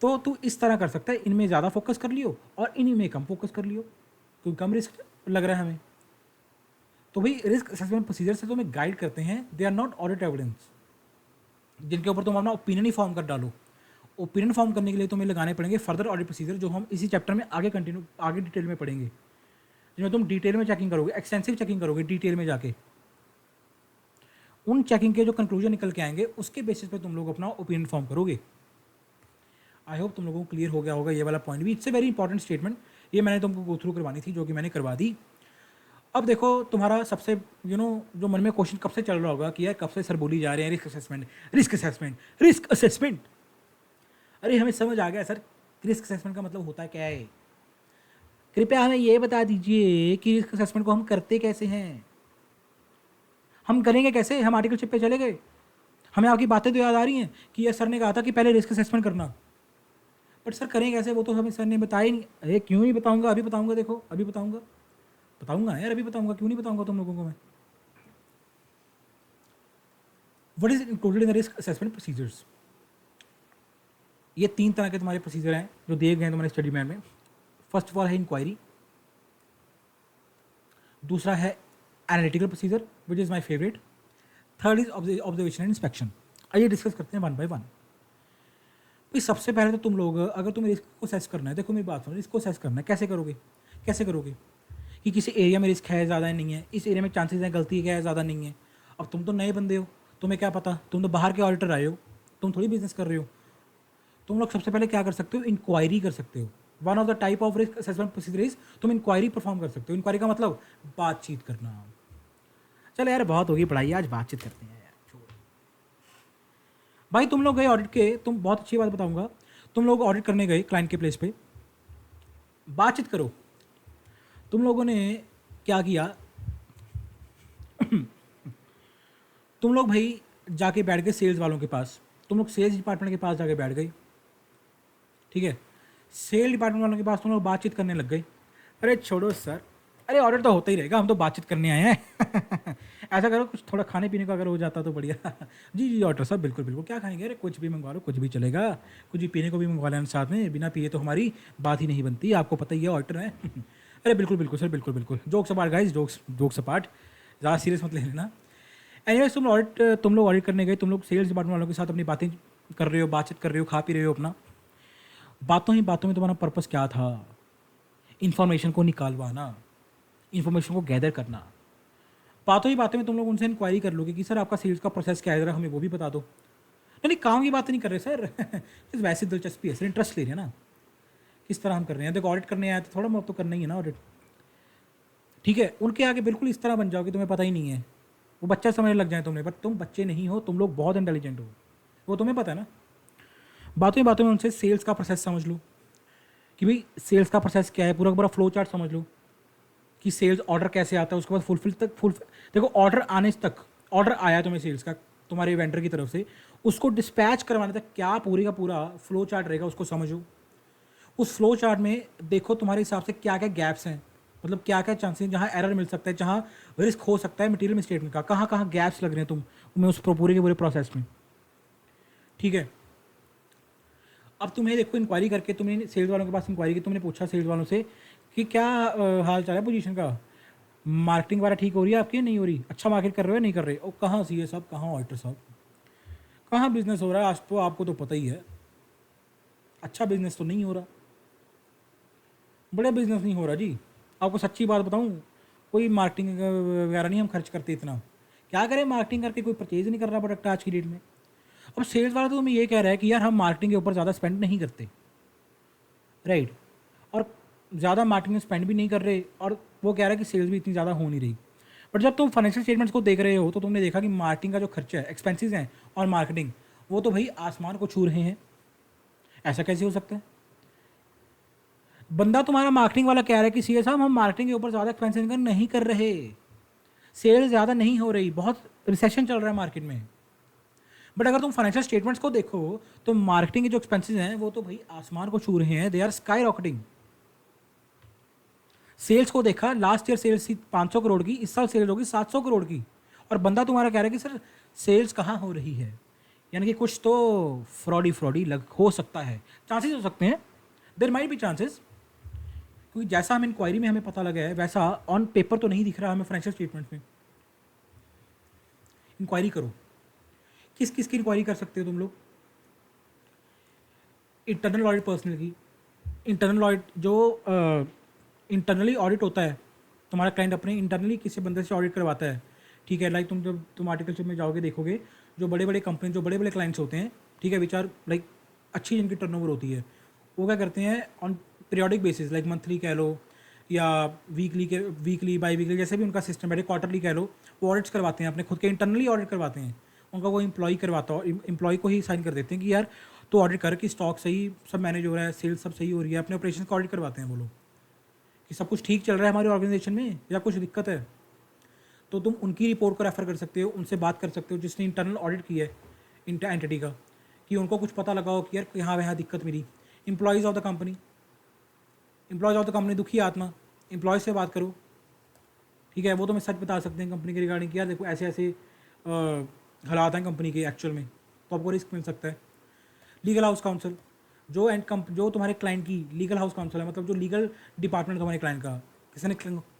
तो तू इस तरह कर सकता है, इनमें ज़्यादा फोकस कर लियो और इन्हीं में कम फोकस कर लियो, क्योंकि कम रिस्क लग रहा है हमें। तो भाई रिस्क असेसमेंट प्रोसीजर से तुम्हें गाइड करते हैं, they are not audit evidence जिनके ऊपर तुम अपना ओपिनियन ही फॉर्म कर डालो। ओपिनियन फॉर्म करने के लिए तुम्हें लगाने पड़ेंगे फर्दर ऑडिट प्रोसीजर, जो हम इसी चैप्टर में आगे डिटेल में पढ़ेंगे, जिसमें तुम डिटेल में चेकिंग करोगे, एक्सटेंसिव चेकिंग करोगे डिटेल में जाके। उन चेकिंग के जो कंक्लूजन निकल के आएंगे उसके बेसिस पे तुम लोग अपना ओपिनियन फॉर्म करोगे। आई होप तुम लोगों को क्लियर हो गया होगा ये वाला पॉइंट भी। It's a very important statement, ये मैंने तुमको गो थ्रू करवानी थी, जो कि मैंने करवा दी। अब देखो तुम्हारा सबसे जो मन में क्वेश्चन कब से चल रहा होगा कि यार कब से सर बोली जा रहे हैं risk assessment, risk assessment, risk assessment. अरे हमें समझ आ गया सर, रिस्क असेसमेंट का मतलब होता क्या है। कृपया हमें ये बता दीजिए कि रिस्क असेसमेंट को हम करते कैसे हैं, हम करेंगे कैसे? हम आर्टिकल शिप पे चले गए, हमें आपकी बातें तो याद आ रही हैं कि ये सर ने कहा था कि पहले रिस्क असेसमेंट करना, बट सर करें कैसे वो तो हमें सर ने बताया ही नहीं। अरे क्यों नहीं बताऊंगा, अभी बताऊंगा, देखो अभी बताऊंगा, बताऊंगा यार, अभी बताऊंगा, क्यों नहीं बताऊंगा तुम लोगों को मैं। What is included in the risk assessment procedures? ये 3 तरह के तुम्हारे प्रोसीजर हैं जो दिए गए हैं तुम्हारे स्टडी मैप में। फर्स्ट ऑफ ऑल है इंक्वायरी, दूसरा है analytical procedure which is my favourite, third is observation and inspection. आइए डिस्कस करते हैं वन बाय वन। भाई सबसे पहले तो तुम लोग अगर तुम्हें रिस्क को असेस करना है, देखो मेरी बात सुनो, रिस्क को असेस करना है कैसे करोगे, कैसे करोगे कि किसी एरिया में रिस्क है ज़्यादा नहीं है, इस एरिया में चांसेस हैं गलती है ज़्यादा नहीं है। अब तुम तो नए बंदे हो, तुम्हें क्या पता, तुम तो बाहर के ऑडिटर आए हो, तुम थोड़ी बिजनेस कर रहे हो। तुम लोग सबसे पहले क्या कर सकते हो, इंक्वायरी कर सकते हो। One of the type of risk assessment procedure is तुम इंक्वायरी परफॉर्म कर सकते हो। इंक्वायरी का मतलब बातचीत करना। चलो यार बहुत होगी पढ़ाई, आज बातचीत करते हैं यार, छोड़ो। भाई तुम लोग गए ऑडिट के, तुम बहुत अच्छी बात बताऊंगा, तुम लोग ऑडिट करने गए क्लाइंट के प्लेस पे, बातचीत करो। तुम लोगों ने क्या किया, तुम लोग भाई जाके बैठ गए सेल्स वालों के पास, तुम लोग सेल्स डिपार्टमेंट के पास जाके बैठ गए, ठीक है। सेल डिपार्टमेंट वालों के पास तुम लोग बातचीत करने लग गए। अरे छोड़ो सर, अरे ऑर्डर तो होता ही रहेगा, हम तो बातचीत करने आए हैं। ऐसा करो कुछ थोड़ा खाने पीने का अगर हो जाता तो बढ़िया। जी जी ऑर्डर साहब, बिल्कुल बिल्कुल, क्या खाएंगे, अरे कुछ भी मंगवा लो, कुछ भी चलेगा, कुछ भी पीने को भी मंगवा लेना साथ में, बिना पिए तो हमारी बात ही नहीं बनती, आपको पता ही है ऑर्डर है। अरे बिल्कुल बिल्कुल सर, बिल्कुल बिल्कुल, jokes apart guys, jokes apart, ज़्यादा सीरियस मत ले लेना। एनीवेज तुम लोग ऑडिट करने गए, तुम लोग सेल्स डिपार्टमेंट वालों के साथ अपनी बातें कर रहे हो, बातचीत कर रहे हो, खा पी रहे हो अपना। बातों ही बातों में तुम्हारा पर्पस क्या था, इन्फॉर्मेशन को निकालवाना, इन्फॉर्मेशन को गैदर करना। बातों ही बातों में तुम लोग उनसे इंक्वायरी कर लोगे कि सर आपका सेल्स का प्रोसेस क्या है, ज़रा हमें वो भी बता दो। नहीं नहीं, काम की बात नहीं कर रहे सर। जिस वैसे दिलचस्पी है सर, इंटरेस्ट ले रहे हैं ना, किस तरह हम कर रहे हैं। देखो ऑडिट करने आया तो थोड़ा बहुत तो करना ही है ना ऑडिट, ठीक है। उनके आगे बिल्कुल इस तरह बन जाओ कि तुम्हें पता ही नहीं है, वो बच्चा समझने लग जाए तुमने, बट तुम बच्चे नहीं हो, तुम लोग बहुत इंटेलिजेंट हो, वो तुम्हें पता है ना। बातों ही बातों में उनसे सेल्स का प्रोसेस समझ लो कि भाई सेल्स का प्रोसेस क्या है, पूरा का पूरा फ्लो चार्ट समझ लो कि सेल्स ऑर्डर कैसे आता है, उसके बाद फुल देखो ऑर्डर आने तक, ऑर्डर आया तुम्हें सेल्स का तुम्हारे वेंडर की तरफ से, उसको डिस्पैच करवाने तक क्या पूरी का पूरा फ्लो चार्ट रहेगा, उसको समझो। उस फ्लो चार्ट में देखो तुम्हारे हिसाब से क्या क्या गैप्स हैं, मतलब क्या क्या चांसेस जहाँ एरर मिल सकता है, जहाँ रिस्क हो सकता है मटेरियल स्टेटमेंट का, कहाँ कहाँ गैप्स लग रहे हैं तुम्हें उस पूरे के पूरे प्रोसेस में, ठीक है। अब तुम्हें देखो इंक्वायरी करके, तुमने सेल्स वालों के पास इंक्वायरी की, तुमने पूछा सेल्स वालों से कि क्या हाल चाल है पोजीशन का, मार्केटिंग वगैरह ठीक हो रही है आपकी, नहीं हो रही, अच्छा मार्केट कर रहे हो नहीं कर रहे, और कहाँ सीए साहब, कहाँ ऑडिटर साहब, कहाँ बिजनेस हो रहा है, आज तो आपको तो पता ही है, अच्छा बिजनेस तो नहीं हो रहा, बड़ा बिजनेस नहीं हो रहा जी। आपको सच्ची बात बताऊँ, कोई मार्केटिंग वगैरह नहीं हम खर्च करते इतना, क्या करें मार्केटिंग करके, कोई परचेज नहीं कर रहा प्रोडक्ट आज की डेट में। अब सेल्स वाला तो तुम्हें ये कह रहा है कि यार हम मार्केटिंग के ऊपर ज़्यादा स्पेंड नहीं करते, राइट, और ज़्यादा मार्केटिंग में स्पेंड भी नहीं कर रहे, और वो कह रहा है कि सेल्स भी इतनी ज़्यादा हो नहीं रही। बट जब तुम फाइनेंशियल स्टेटमेंट्स को देख रहे हो तो तुमने देखा कि मार्केटिंग का जो खर्चा है, एक्सपेंसेस हैं और मार्केटिंग, वो तो भाई आसमान को छू रहे हैं। ऐसा कैसे हो सकता है, बंदा तुम्हारा मार्केटिंग वाला कह रहा है कि सीए साहब हम मार्केटिंग के ऊपर ज़्यादा एक्सपेंसेस इनकम नहीं कर रहे, सेल्स ज़्यादा नहीं हो रही, बहुत रिसेशन चल रहा है मार्केट में। बट अगर तुम फाइनेंशियल स्टेटमेंट्स को देखो तो मार्केटिंग के जो एक्सपेंसेस हैं वो तो भाई आसमान को छू रहे हैं, they are skyrocketing. Sales को देखा, लास्ट ईयर सेल्स थी 500 करोड़ की, इस साल सेल्स होगी 700 करोड़ की, और बंदा तुम्हारा कह रहा है कि सर सेल्स कहाँ हो रही है, यानी कि कुछ तो फ्रॉडी लग हो सकता है, चांसेस हो सकते हैं, देर माइट बी चांसेस, क्योंकि जैसा हम इंक्वायरी में हमें पता लगा है वैसा ऑन पेपर तो नहीं दिख रहा हमें फाइनेंशियल स्टेटमेंट में। इंक्वायरी करो, किस किस की इंक्वायरी कर सकते हो तुम लोग, इंटरनल ऑडिट पर्सनल की, इंटरनल ऑडिट जो इंटरनली ऑडिट होता है, तुम्हारा क्लाइंट अपने इंटरनली किसी बंदे से ऑडिट करवाता है, ठीक है। लाइक तुम जब तुम आर्टिकलशिप में जाओगे देखोगे, जो बड़े बड़े कंपनी, जो बड़े बड़े क्लाइंट्स होते हैं, ठीक है, विच आर लाइक अच्छी जिनकी टर्नओवर होती है, वो क्या करते हैं on periodic basis, like monthly कह लो या वीकली बाई वीकली, जैसे भी उनका सिस्टम है, क्वार्टरली कह लो, वो ऑडिट्स करवाते हैं, अपने खुद के इंटरनली ऑडिट करवाते हैं। उनका वो एम्प्लॉय करवाता हो, एम्प्लॉय को ही साइन कर देते हैं कि यार तो ऑडिट कर कि स्टॉक सही सब मैनेज हो रहा है, सेल्स सब सही हो रही है, अपने ऑपरेशन का ऑडिट करवाते हैं वो लोग कि सब कुछ ठीक चल रहा है हमारी ऑर्गेनाइजेशन में या कुछ दिक्कत है। तो तुम उनकी रिपोर्ट को रेफर कर सकते हो, उनसे बात कर सकते हो जिसने इंटरनल ऑडिट की है इंटर एंटिटी का, कि उनको कुछ पता लगा हो कि यार यहाँ वहाँ दिक्कत मिली। Employees of the company, employees of the company दुखी आत्मा, एम्प्लॉयज़ से बात करो, ठीक है, वो तो मैं सच बता सकते हैं कंपनी के रिगार्डिंग कि यार देखो ऐसे ऐसे हालात हैं कंपनी के एक्चुअल में, तो आपको रिस्क मिल सकता है। लीगल हाउस काउंसिल, जो तुम्हारे क्लाइंट की लीगल हाउस काउंसिल है, मतलब जो लीगल डिपार्टमेंट तुम्हारे क्लाइंट का,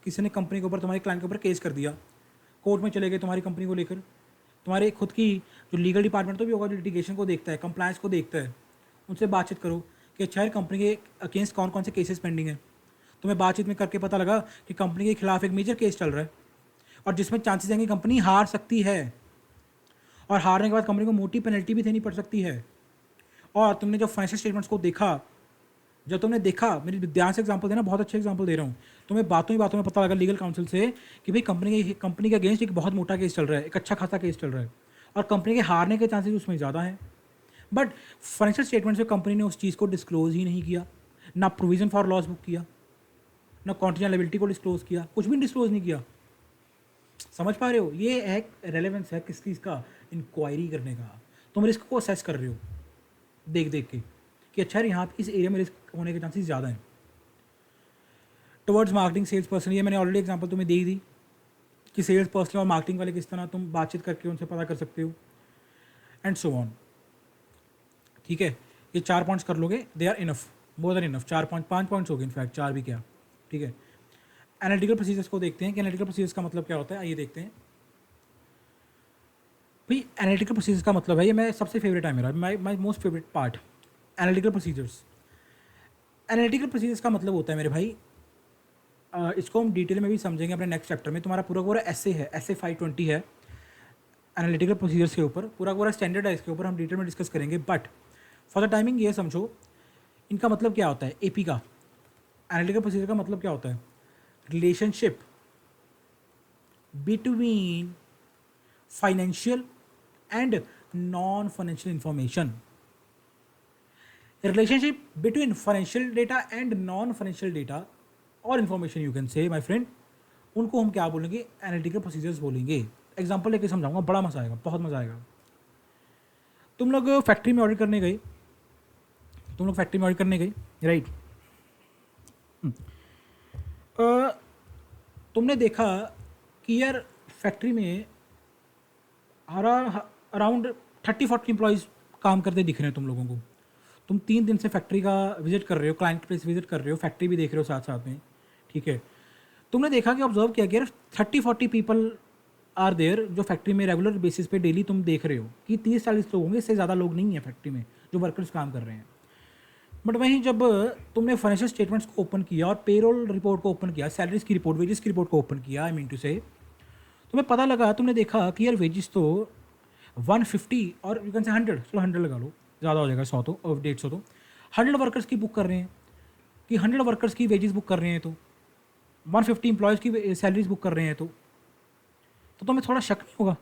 किसी ने कंपनी के ऊपर, तुम्हारे क्लाइंट के ऊपर केस कर दिया, कोर्ट में चले गए तुम्हारी कंपनी को लेकर, तुम्हारे खुद की जो लीगल डिपार्टमेंट तो भी होगा, जो लिटिगेशन को देखता है, कंप्लायंस को देखता है, उनसे बातचीत करो कि अच्छा यार कंपनी के अगेंस्ट कौन कौन से केसेस पेंडिंग है। तुम्हें बातचीत में करके पता लगा कि कंपनी के खिलाफ एक मेजर केस चल रहा है और जिसमें चांसेस हैं कि कंपनी हार सकती है, और हारने के बाद कंपनी को मोटी पेनल्टी भी देनी पड़ सकती है। और तुमने जब फाइनेंशियल स्टेटमेंट्स को देखा, जब तुमने देखा, मेरी ध्यान से एग्जांपल देना, बहुत अच्छे एग्जांपल दे रहा हूँ, तुम्हें बातों ही बातों में पता लगा लीगल काउंसिल से कि भाई कंपनी के अगेंस्ट एक बहुत मोटा केस चल रहा है, एक अच्छा खासा केस चल रहा है और कंपनी के हारने के चांसेस उसमें ज़्यादा हैं। बट फाइनेंशियल स्टेटमेंट से कंपनी ने उस चीज़ को डिस्क्लोज ही नहीं किया, ना प्रोविजन फॉर लॉस बुक किया, ना कॉन्टिजेंट लायबिलिटी को डिस्क्लोज किया, कुछ भी डिस्क्लोज नहीं किया। समझ पा रहे हो? ये एक रेलेवेंस है किस चीज़ का, इंक्वायरी करने का। तुम रिस्क को असेस कर रहे हो देख देख के कि अच्छा यार यहाँ इस एरिया में रिस्क होने के चांसेस ज़्यादा हैं। टुवर्ड्स मार्केटिंग सेल्स पर्सन, ये मैंने ऑलरेडी एग्जांपल तुम्हें दे ही दी कि सेल्स पर्सन और मार्केटिंग वाले किस तरह तुम बातचीत करके उनसे पता कर सकते हो, एंड सो ऑन। ठीक है, ये 4 पॉइंट्स कर लोगे, they are enough, more than enough. 5 points हो गए, इनफैक्ट 4 भी क्या। ठीक है, एनालिटिकल प्रोसीजर्स को देखते हैं कि एनालिटिकल प्रोसीजर्स का मतलब क्या होता है। आइए देखते हैं भाई। एनालिटिकल प्रोसीजर्स का मतलब है, ये मैं सबसे फेवरेट है मेरा, my most favourite part, analytical procedures. Analytical procedures का मतलब होता है मेरे भाई, इसको हम डिटेल में भी समझेंगे अपने नेक्स्ट चैप्टर में। तुम्हारा पूरा पूरा एसे है, एसे 520 है एनालिटिकल प्रोसीजर्स के ऊपर, पूरा पूरा स्टैंडर्ड है, इसके ऊपर हम डिटेल में डिस्कस करेंगे। बट फॉर द टाइमिंग ये समझो इनका मतलब क्या होता है। एपी का एनालिटिकल प्रोसीजर का मतलब क्या होता है, relationship between financial and non financial information. Relationship between financial data and non financial data और information, you can say my friend, उनको हम क्या बोलेंगे, एनालिटिकल प्रोसीजर्स बोलेंगे। एग्जांपल लेके समझाऊंगा, बड़ा मजा आएगा, बहुत मजा आएगा। तुम लोग फैक्ट्री में ऑडिट करने गए, राइट। तुमने देखा कि यार फैक्ट्री में अराउंड 30-40 एम्प्लॉयज़ काम करते दिख रहे हैं तुम लोगों को। तुम 3 दिन से फैक्ट्री का विजिट कर रहे हो, क्लाइंट प्लेस विजिट कर रहे हो, फैक्ट्री भी देख रहे हो साथ साथ में। ठीक है, तुमने देखा कि ऑब्जर्व किया कि यार 30-40 पीपल आर देयर, जो फैक्ट्री में रेगुलर बेसिस पे डेली तुम देख रहे हो कि 30-40 लोग होंगे, इससे ज़्यादा लोग नहीं है फैक्ट्री में जो वर्कर्स काम कर रहे हैं। बट वहीं जब तुमने फाइनेंशियल स्टेटमेंट्स को ओपन किया और पेरोल रिपोर्ट को ओपन किया, सैलरीज की रिपोर्ट, वेजेस की रिपोर्ट को ओपन किया, आई मीन टू से, तुम्हें पता लगा, तुमने देखा कि यार वेजेस तो 150 और यू कैन से 100, चलो 100 लगा लो, ज़्यादा हो जाएगा, 100 तो और 150 तो 100 वर्कर्स की बुक कर रहे हैं, कि 100 वर्कर्स की वेजेस बुक कर रहे हैं, तो 150 एम्प्लॉयज़ की सैलरीज बुक कर रहे हैं, तो तुम्हें थोड़ा शक नहीं होगा?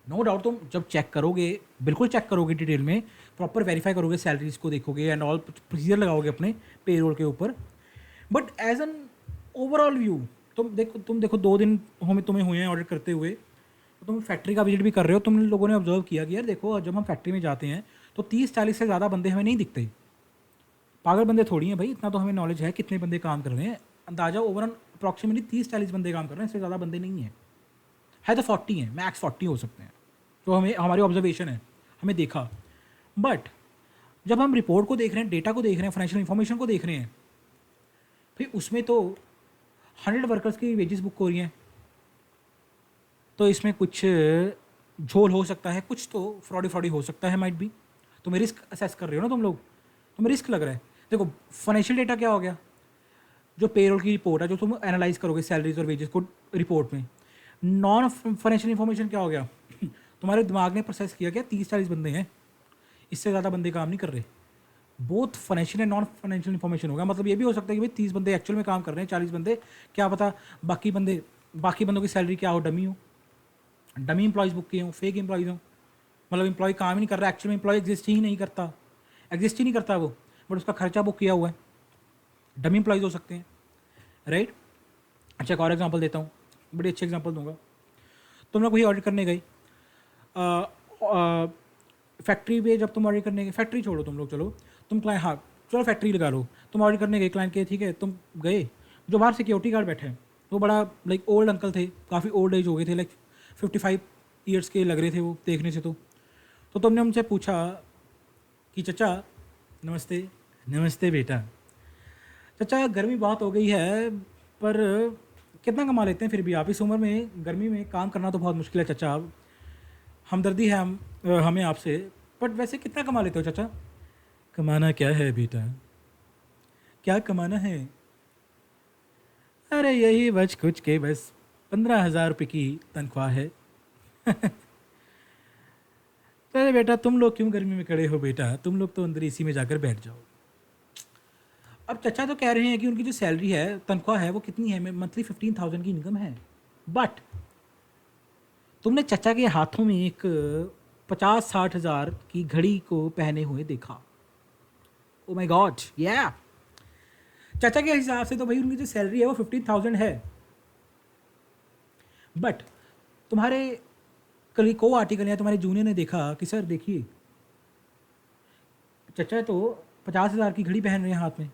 नो डाउट तुम जब चेक करोगे, बिल्कुल चेक करोगे डिटेल में, प्रॉपर वेरीफाई करोगे, सैलरीज को देखोगे एंड ऑल प्रोसीजर लगाओगे अपने पेरोल के ऊपर। But as an overall view तुम देखो 2 दिन तुम्हें हुए हैं ऑडिट करते हुए, तो तुम फैक्ट्री का विजिट भी कर रहे हो, तुम लोगों ने ऑब्जर्व किया कि यार देखो जब हम फैक्ट्री में जाते हैं तो 30-40 से ज़्यादा बंदे हमें नहीं दिखते। पागल बंदे थोड़ी हैं भाई, इतना तो हमें नॉलेज है कितने बंदे काम कर रहे हैं, अंदाजा ओवरऑल अप्रॉक्सीमेटली 30-40 बंदे काम कर रहे हैं, इससे ज़्यादा बंदे नहीं है तो 40 हैं, मैक्स 40 हो सकते हैं, तो हमें हमारी ऑब्जर्वेशन है, हमें देखा। बट जब हम रिपोर्ट को देख रहे हैं, डेटा को देख रहे हैं, फाइनेंशियल इन्फॉर्मेशन को देख रहे हैं, फिर उसमें तो 100 वर्कर्स की वेजेस बुक हो रही हैं, तो इसमें कुछ झोल हो सकता है, कुछ तो फ्रॉडी हो सकता है, माइट भी। तुम्हें रिस्क असेस कर रहे हो ना तुम लोग, तुम्हें रिस्क लग रहा है। देखो फाइनेंशियल डेटा क्या हो गया, जो पेरोल की रिपोर्ट है, जो तुम एनालाइज करोगे सैलरीज और वेजेस को रिपोर्ट में। नॉन फाइनेंशियल इन्फॉर्मेशन क्या हो गया, तुम्हारे दिमाग ने प्रोसेस किया क्या 30-40 बंदे हैं, इससे ज़्यादा बंदे काम नहीं कर रहे। Both financial and non financial information होगा, मतलब ये भी हो सकता है कि भाई 30 बंदे एक्चुअल में काम कर रहे हैं, 40 बंदे क्या पता बाकी बंदों की सैलरी क्या हो, डमी एम्प्लॉयज़ बुक किए हों, फेक एम्प्लॉयज़ हों, मतलब एम्प्लॉय काम ही नहीं कर रहा, एक्चुअल में एम्प्लॉय एग्जिस्ट ही नहीं करता वो, बट उसका खर्चा बुक किया हुआ है, डमी एम्प्लॉयज़ हो सकते हैं, राइट। अच्छा एक और एग्जांपल देता हूँ, बड़ी अच्छी एग्जांपल दूंगा। तुम लोग वही ऑडिट करने गए फैक्ट्री पे, जब तुम ऑडिट करने गए, फैक्ट्री छोड़ो तुम लोग, तुम क्लाइंट, हाँ चलो फैक्ट्री लगा लो, तुम ऑडिट करने गए क्लाइंट के, ठीक है, तुम गए, जो बाहर सिक्योरिटी गार्ड बैठे हैं वो बड़ा लाइक ओल्ड अंकल थे, काफ़ी ओल्ड एज हो गए थे, लाइक 55 ईयर्स के लग रहे थे वो देखने से। तो तुमने उनसे पूछा कि चचा नमस्ते। नमस्ते बेटा। चचा गर्मी बहुत हो गई है, पर कितना कमा लेते हैं फिर भी आप? इस उम्र में गर्मी में काम करना तो बहुत मुश्किल है चाचा। हमदर्दी है हमें आपसे, बट वैसे कितना कमा लेते हो चाचा? कमाना क्या है बेटा, क्या कमाना है? अरे यही बच कुछ के बस 15,000 रुपये की तनख्वाह है। तो अरे बेटा तुम लोग क्यों गर्मी में खड़े हो बेटा, तुम लोग तो अंदर एसी में जाकर बैठ जाओ। अब चचा तो कह रहे हैं कि उनकी जो सैलरी है, तनख्वाह है, वो कितनी है? मंथली 15,000 की इनकम है। बट तुमने चचा के हाथों में एक 50-60 हज़ार की घड़ी को पहने हुए देखा। ओ माय गॉड, या चाचा के हिसाब से तो भाई उनकी जो सैलरी है वो 15,000 है। बट तुम्हारे कल को आर्टिकल या तुम्हारे जूनियर ने देखा कि सर देखिए चचा तो 50,000 की घड़ी पहन रहे हैं हाथ में,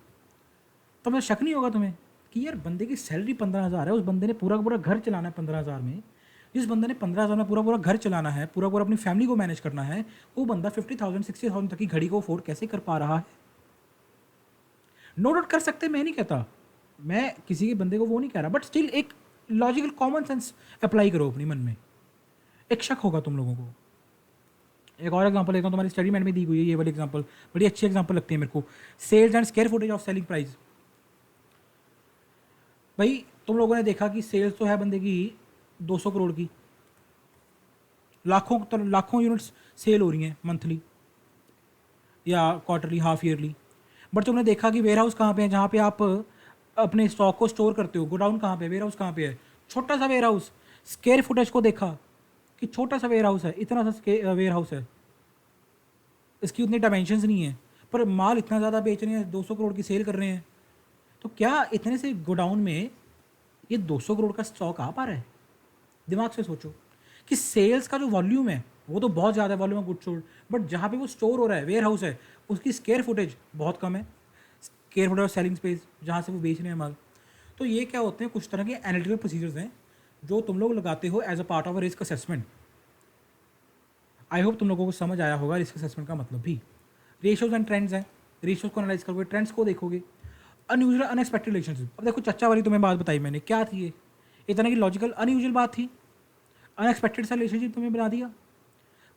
तो मैं शक नहीं होगा तुम्हें कि यार बंदे की सैलरी 15,000 है, उस बंदे ने पूरा का पूरा घर चलाना है 15,000 में। जिस बंदे ने 15,000 में पूरा पूरा घर चलाना है, पूरा पूरा अपनी फैमिली को मैनेज करना है, वो बंदा 50,000 60,000 तक की घड़ी को अफोर्ड कैसे कर पा रहा है? नो डाउट कर सकते, मैं नहीं कहता, मैं किसी के बंदे को वो नहीं कह रहा, बट स्टिल एक लॉजिकल कॉमन सेंस अप्लाई करो अपने मन में। एक शक होगा तुम लोगों को। एक और एग्जांपल लेता हूँ, तुम्हारी स्टडी मैट में दी हुई है ये वाली एग्जांपल, बड़ी अच्छी एग्जांपल लगती है मेरे को। Sales and square footage of selling price. भाई तुम लोगों ने देखा कि सेल्स तो है बंदे की 200 करोड़ की, लाखों तो लाखों यूनिट्स सेल हो रही हैं मंथली या क्वार्टरली, हाफ ईयरली। बट तुमने देखा कि वेयर हाउस कहाँ पे है जहाँ पे आप अपने स्टॉक को स्टोर करते हो? गोडाउन कहाँ पे है? वेयर हाउस कहाँ पे है? छोटा सा वेयर हाउस। स्क्वायर फुटेज को देखा कि छोटा सा वेयर हाउस है, इतना सा वेयर हाउस है, इसकी उतनी डायमेंशंस नहीं है, पर माल इतना ज़्यादा बेच रहे हैं, 200 करोड़ की सेल कर रहे हैं। तो क्या इतने से गोडाउन में ये 200 करोड़ का स्टॉक आ पा रहा है? दिमाग से सोचो कि सेल्स का जो वॉल्यूम है वो तो बहुत ज़्यादा है, volume of good sold, but जहाँ पे वो स्टोर हो रहा है, वेयर हाउस है, उसकी स्क्वायर फुटेज बहुत कम है। Square footage of selling space जहाँ से वो बेच रहे हैं माल। तो ये क्या होते हैं, कुछ तरह के एनालिटिकल प्रोसीजर्स हैं जो तुम लोग लगाते हो as a part of a risk assessment. I hope तुम लोगों को समझ आया होगा रिस्क असेसमेंट का मतलब भी। रेशियोज एंड ट्रेंड्स हैं, रेशियोज को एनालाइज करोगे, ट्रेंड्स को देखोगे। अनयूजुअल अनएक्सपेक्टेड रिलेशनशिप, अब देखो चच्चा वाली तुम्हें बात बताई मैंने, क्या थी ये? इतना की लॉजिकल अनयूजुअल बात थी, अनएक्सपेक्टेड सा रिलेशनशिप तुम्हें बना दिया।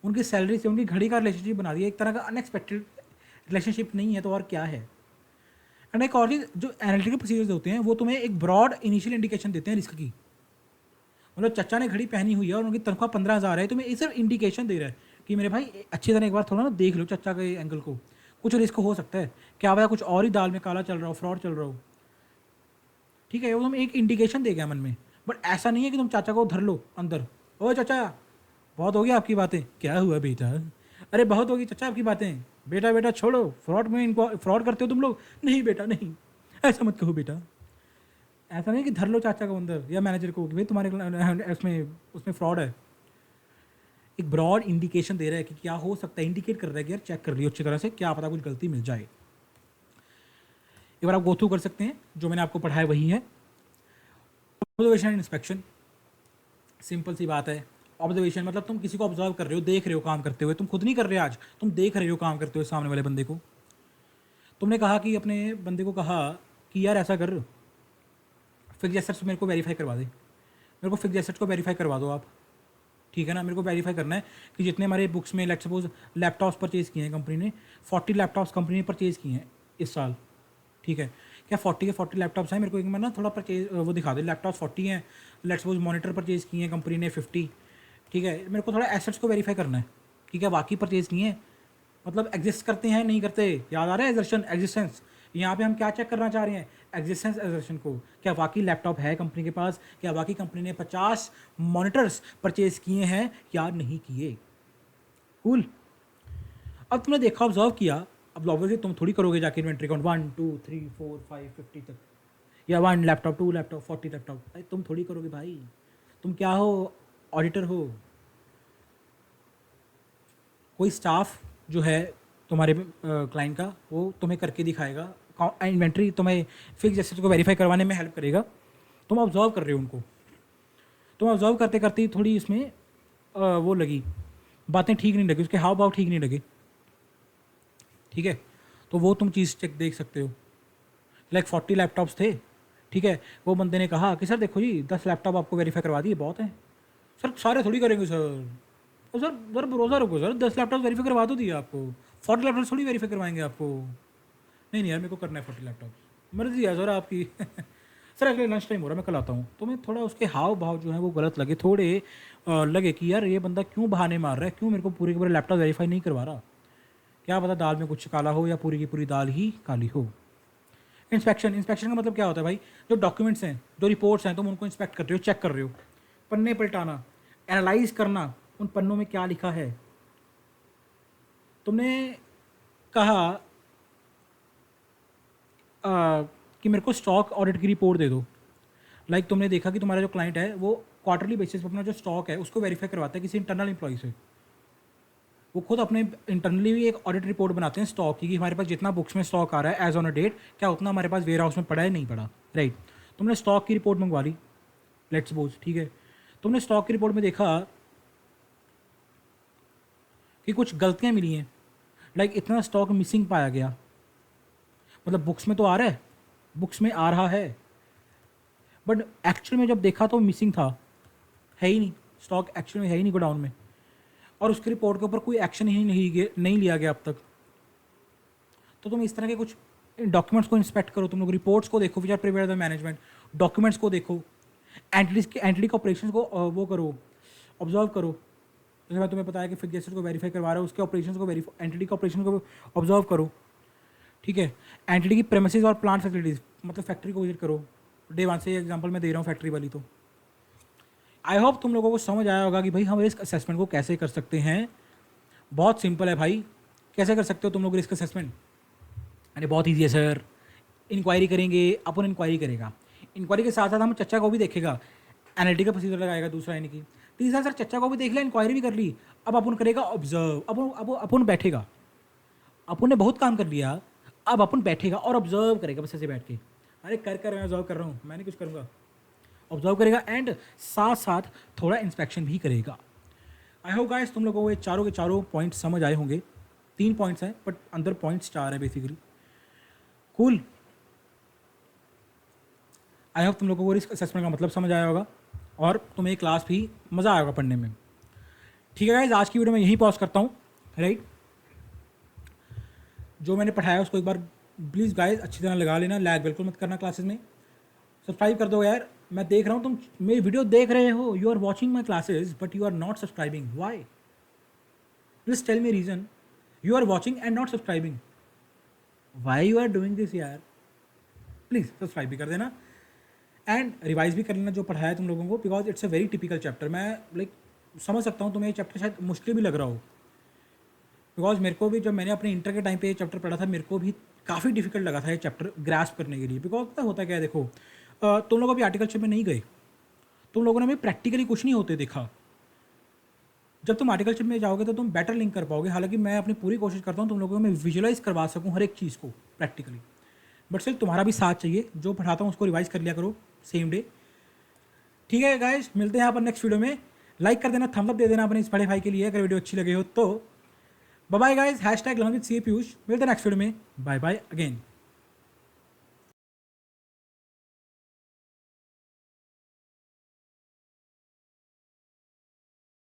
उनकी सैलरी से उनकी घड़ी का रिलेशनशिप बना दिया, एक तरह का अनएक्सपेक्टेड रिलेशनशिप नहीं है तो और क्या है? एंड एक और चीज़, जो एनालिटिकल प्रोसीजर्स होते हैं वो तुम्हें एक ब्रॉड इनिशियल इंडिकेशन देते हैं रिस्क की। मतलब चच्चा ने घड़ी पहनी हुई है और उनकी तनख्वाह 15,000 है, तुम्हें सिर्फ इंडिकेशन दे रहा है कि मेरे भाई अच्छी तरह एक बार थोड़ा ना देख लो चच्चा के एंगल को, कुछ रिस्क हो सकता है, क्या पता कुछ और ही दाल में काला चल रहा हो, फ्रॉड चल रहा हो। ठीक है, वो तुम एक इंडिकेशन दे गया मन में, बट ऐसा नहीं है कि तुम चाचा को धर लो अंदर। ओ चाचा बहुत हो गया आपकी बातें, क्या हुआ बेटा? अरे बहुत होगी चाचा आपकी बातें, बेटा बेटा छोड़ो, फ्रॉड में इनको फ्रॉड करते हो तुम लोग। नहीं बेटा नहीं, ऐसा मत कहो बेटा। ऐसा नहीं कि धर लो चाचा को अंदर या मैनेजर को कि भाई तुम्हारे उसमें उसमें फ्रॉड है। एक ब्रॉड इंडिकेशन दे रहा है कि क्या हो सकता है, इंडिकेट कर रहा है कि यार चेक कर लियो अच्छी तरह से, क्या पता कुछ गलती मिल जाए। एक बार आप गो थ्रू कर सकते हैं, जो मैंने आपको पढ़ाया वही है। ऑब्जर्वेशन एंड इंस्पेक्शन, सिंपल सी बात है। ऑब्जर्वेशन मतलब तुम किसी को ऑब्जर्व कर रहे हो, देख रहे हो काम करते हुए, तुम खुद नहीं कर रहे आज, तुम देख रहे हो काम करते हुए सामने वाले बंदे को। तुमने कहा कि अपने बंदे को कहा कि यार ऐसा कर, फिक्स एसेट्स मेरे को वेरीफाई करवा दे, मेरे को फिक्स एसेट्स को वेरीफाई करवा दो आप, ठीक है ना? मेरे को वेरीफाई करना है कि जितने हमारे बुक्स में लेट्स सपोज लैपटॉप्स परचेज़ किए हैं कंपनी ने, 40 लैपटॉप्स कंपनी ने परचेज़ किए हैं इस साल, ठीक है? क्या 40 के 40 लैपटॉप्स हैं? मेरे को एक बार ना थोड़ा परचेज वो दिखा दे, लैपटॉप्स 40 हैं, लेट्स सपोज मॉनिटर परचेज़ किए हैं कंपनी ने 50, ठीक है? मेरे को थोड़ा एसेट्स को वेरीफाई करना है कि क्या वाकई परचेज़ किए हैं, मतलब एग्जिस्ट करते हैं नहीं करते। याद आ रहा है एजर्शन एग्जिस्टेंस? यहाँ पे हम क्या चेक करना चाह रहे हैं? एग्जिस्टेंस एजर्शन को। क्या वाकई लैपटॉप है कंपनी के पास? क्या वाकई कंपनी ने 50 मॉनिटर्स परचेज किए हैं या नहीं किए? कूल। अब तुमने देखा, ऑब्जर्व किया, अब ऑब्वियसली तुम थोड़ी करोगे जाके इन्वेंट्री काउंट 1 2 3 4 5 50 तक, या 1 लैपटॉप 2 लैपटॉप 40 लैपटॉप, भाई तुम थोड़ी करोगे भाई। तुम क्या हो? ऑडिटर हो। कोई स्टाफ जो है तुम्हारे क्लाइंट का, वो तुम्हें करके दिखाएगा, इन्वेंट्री तुम्हें फिक्स एसेट्स को वेरीफाई करवाने में हेल्प करेगा। तुम ऑब्जर्व कर रहे हो उनको, तुम ऑब्जर्व करते करते थोड़ी इसमें वो लगी, बातें ठीक नहीं लगी, उसके हाव भाव ठीक नहीं लगे, ठीक है? तो वो तुम चीज़ चेक देख सकते हो। लाइक 40 लैपटॉप्स थे, ठीक है, वो बंदे ने कहा कि सर देखो जी 10 लैपटॉप आपको वेरीफाई करवा दिए, बहुत है सर, सारे थोड़ी करेंगे सर। और सर भरोसा रखो सर, 10 लैपटॉप वेरीफाई करवा तो दिए आपको, 40 लैपटॉप थोड़ी वेरीफाई करवाएंगे आपको। नहीं नहीं यार, मेरे को करना है 40 लैपटॉप, मर्जी है सर आपकी। सर अगले लंच टाइम हो रहा है, मैं कल आता हूँ। तो मैं थोड़ा उसके हाव भाव जो है वो गलत लगे, थोड़े लगे कि यार ये बंदा क्यों बहाने मार रहा है, क्यों मेरे को पूरे के पूरे लैपटॉप वेरीफाई नहीं करवा रहा। क्या पता दाल में कुछ काला हो या पूरी की पूरी दाल ही काली हो। इंस्पेक्शन का मतलब क्या होता है भाई, जो डॉक्यूमेंट्स हैं, जो रिपोर्ट्स हैं, तुम उनको इंस्पेक्ट कर रहे हो, चेक कर रहे हो, पन्ने पलटाना, एनालाइज करना उन पन्नों में क्या लिखा है। तुमने कहा कि मेरे को स्टॉक ऑडिट की रिपोर्ट दे दो। लाइक तुमने देखा कि तुम्हारा जो क्लाइंट है वो क्वार्टरली बेसिस पर अपना जो स्टॉक है उसको वेरीफाई करवाता है किसी इंटरनल एम्प्लॉय से। वो खुद अपने इंटरनली भी एक ऑडिट रिपोर्ट बनाते हैं स्टॉक की, कि हमारे पास जितना बुक्स में स्टॉक आ रहा है एज ऑन अ डेट, क्या उतना हमारे पास वेयर हाउस में पड़ा है, नहीं पड़ा, राइट। तुमने स्टॉक की रिपोर्ट मंगवा ली, लेट्स सपोज, ठीक है। तुमने स्टॉक की रिपोर्ट में देखा कि कुछ गलतियाँ मिली हैं, लाइक इतना स्टॉक मिसिंग पाया गया, मतलब बुक्स में तो आ रहा है, बुक्स में आ रहा है, बट एक्चुअल में जब देखा तो मिसिंग था, है ही नहीं, स्टॉक एक्चुअल में है ही नहीं गोडाउन में, और उसकी रिपोर्ट के ऊपर कोई एक्शन ही नहीं लिया गया अब तक। तो तुम इस तरह के कुछ डॉक्यूमेंट्स को इंस्पेक्ट करो, तुम लोग रिपोर्ट्स को देखो which are prepared by management, documents को देखो, एंटिटी के ऑपरेशन को वो करो, ऑब्जर्व करो। जैसे मैं तुम्हें बताया कि फिक्स एसेट को वेरीफाई करवा रहा हूँ, उसके ऑपरेशन को एंटिटी के ऑपरेशन को ऑब्जर्व करो, ठीक है। एंटिटी की प्रेमिसेस और प्लांट फैसिलिटीज़, मतलब फैक्ट्री को विजिट करो। डे 1 से एग्जांपल मैं दे रहा हूँ फैक्ट्री वाली। तो आई होप तुम लोगों को समझ आया होगा कि भाई हम रिस्क असेसमेंट को कैसे कर सकते हैं। बहुत सिंपल है भाई, कैसे कर सकते हो तुम लोग रिस्क असेसमेंट? अरे बहुत ईजी है सर, इंक्वायरी करेंगे, अपन इंक्वायरी करेगा, इंक्वायरी के साथ साथ हम चच्चा को भी देखेगा, एनालिटिकल प्रोसीजर लगाएगा दूसरा, यानी कि तीसरा सर चच्चा को भी देख लिया, इंक्वायरी भी कर ली, अब अपन करेगा ऑब्जर्व। अपन बैठेगा, अपन ने बहुत काम कर लिया, अब अपन बैठेगा और ऑब्जर्व करेगा, बस ऐसे बैठ के, अरे कर मैं ऑब्जर्व कर रहा हूँ, मैं नहीं कुछ करूँगा, ऑब्जर्व करेगा एंड साथ साथ थोड़ा इंस्पेक्शन भी करेगा। आई होप गाइस तुम लोगों को ये चारों के चारों पॉइंट्स समझ आए होंगे। 3 पॉइंट्स हैं बट अंदर पॉइंट्स 4 है बेसिकली। कूल। आई होप तुम लोगों को रिस्क असेसमेंट का मतलब समझ आया होगा और तुम्हें क्लास भी मज़ा आया होगा पढ़ने में। ठीक है गाइस, आज की वीडियो में यहीं पॉज करता हूँ, राइट। जो मैंने पढ़ाया उसको एक बार प्लीज़ गाइस अच्छी तरह लगा लेना, लैग बिल्कुल मत करना क्लासेस में। सब्सक्राइब कर दो यार, मैं देख रहा हूँ तुम मेरी वीडियो देख रहे हो, you are watching my classes but you are not subscribing, why? Please tell me reason, you are watching and not subscribing, why you are doing this यार? प्लीज़ सब्सक्राइब भी कर देना एंड रिवाइज भी कर लेना जो पढ़ाया तुम लोगों को, because it's a very typical chapter. मैं लाइक समझ सकता हूँ तुम्हें ये चैप्टर शायद मुश्किल भी लग रहा हो, बिकॉज मेरे को भी जब मैंने अपने इंटर के टाइम पे ये चैप्टर पढ़ा था, मेरे को भी काफ़ी डिफिकल्ट लगा था ये चैप्टर ग्रास्प करने के लिए। बिकॉज पता होता क्या है, देखो तुम लोग अभी आर्टिकलशिप में नहीं गए, तुम लोगों ने भी प्रैक्टिकली कुछ नहीं होते देखा। जब तुम आर्टिकलशिप में जाओगे तो तुम बेटर लिंक कर पाओगे। हालांकि मैं अपनी पूरी कोशिश करता हूँ तुम लोगों को मैं विजुअलाइज करवा सकूँ हर एक चीज़ को प्रैक्टिकली, बट सिर्फ तुम्हारा भी साथ चाहिए। जो पढ़ाता हूँ उसको रिवाइज कर लिया करो सेम डे। ठीक है गाइस, मिलते हैं यहाँ पर नेक्स्ट वीडियो में। लाइक कर देना, थम्स अप दे देना अपने इस बड़े भाई के लिए अगर वीडियो अच्छी लगे हो तो। Bye bye guys, #learn with CA Piyush. मिलते हैं नेक्स्ट वीडियो में, बाय बाय अगेन।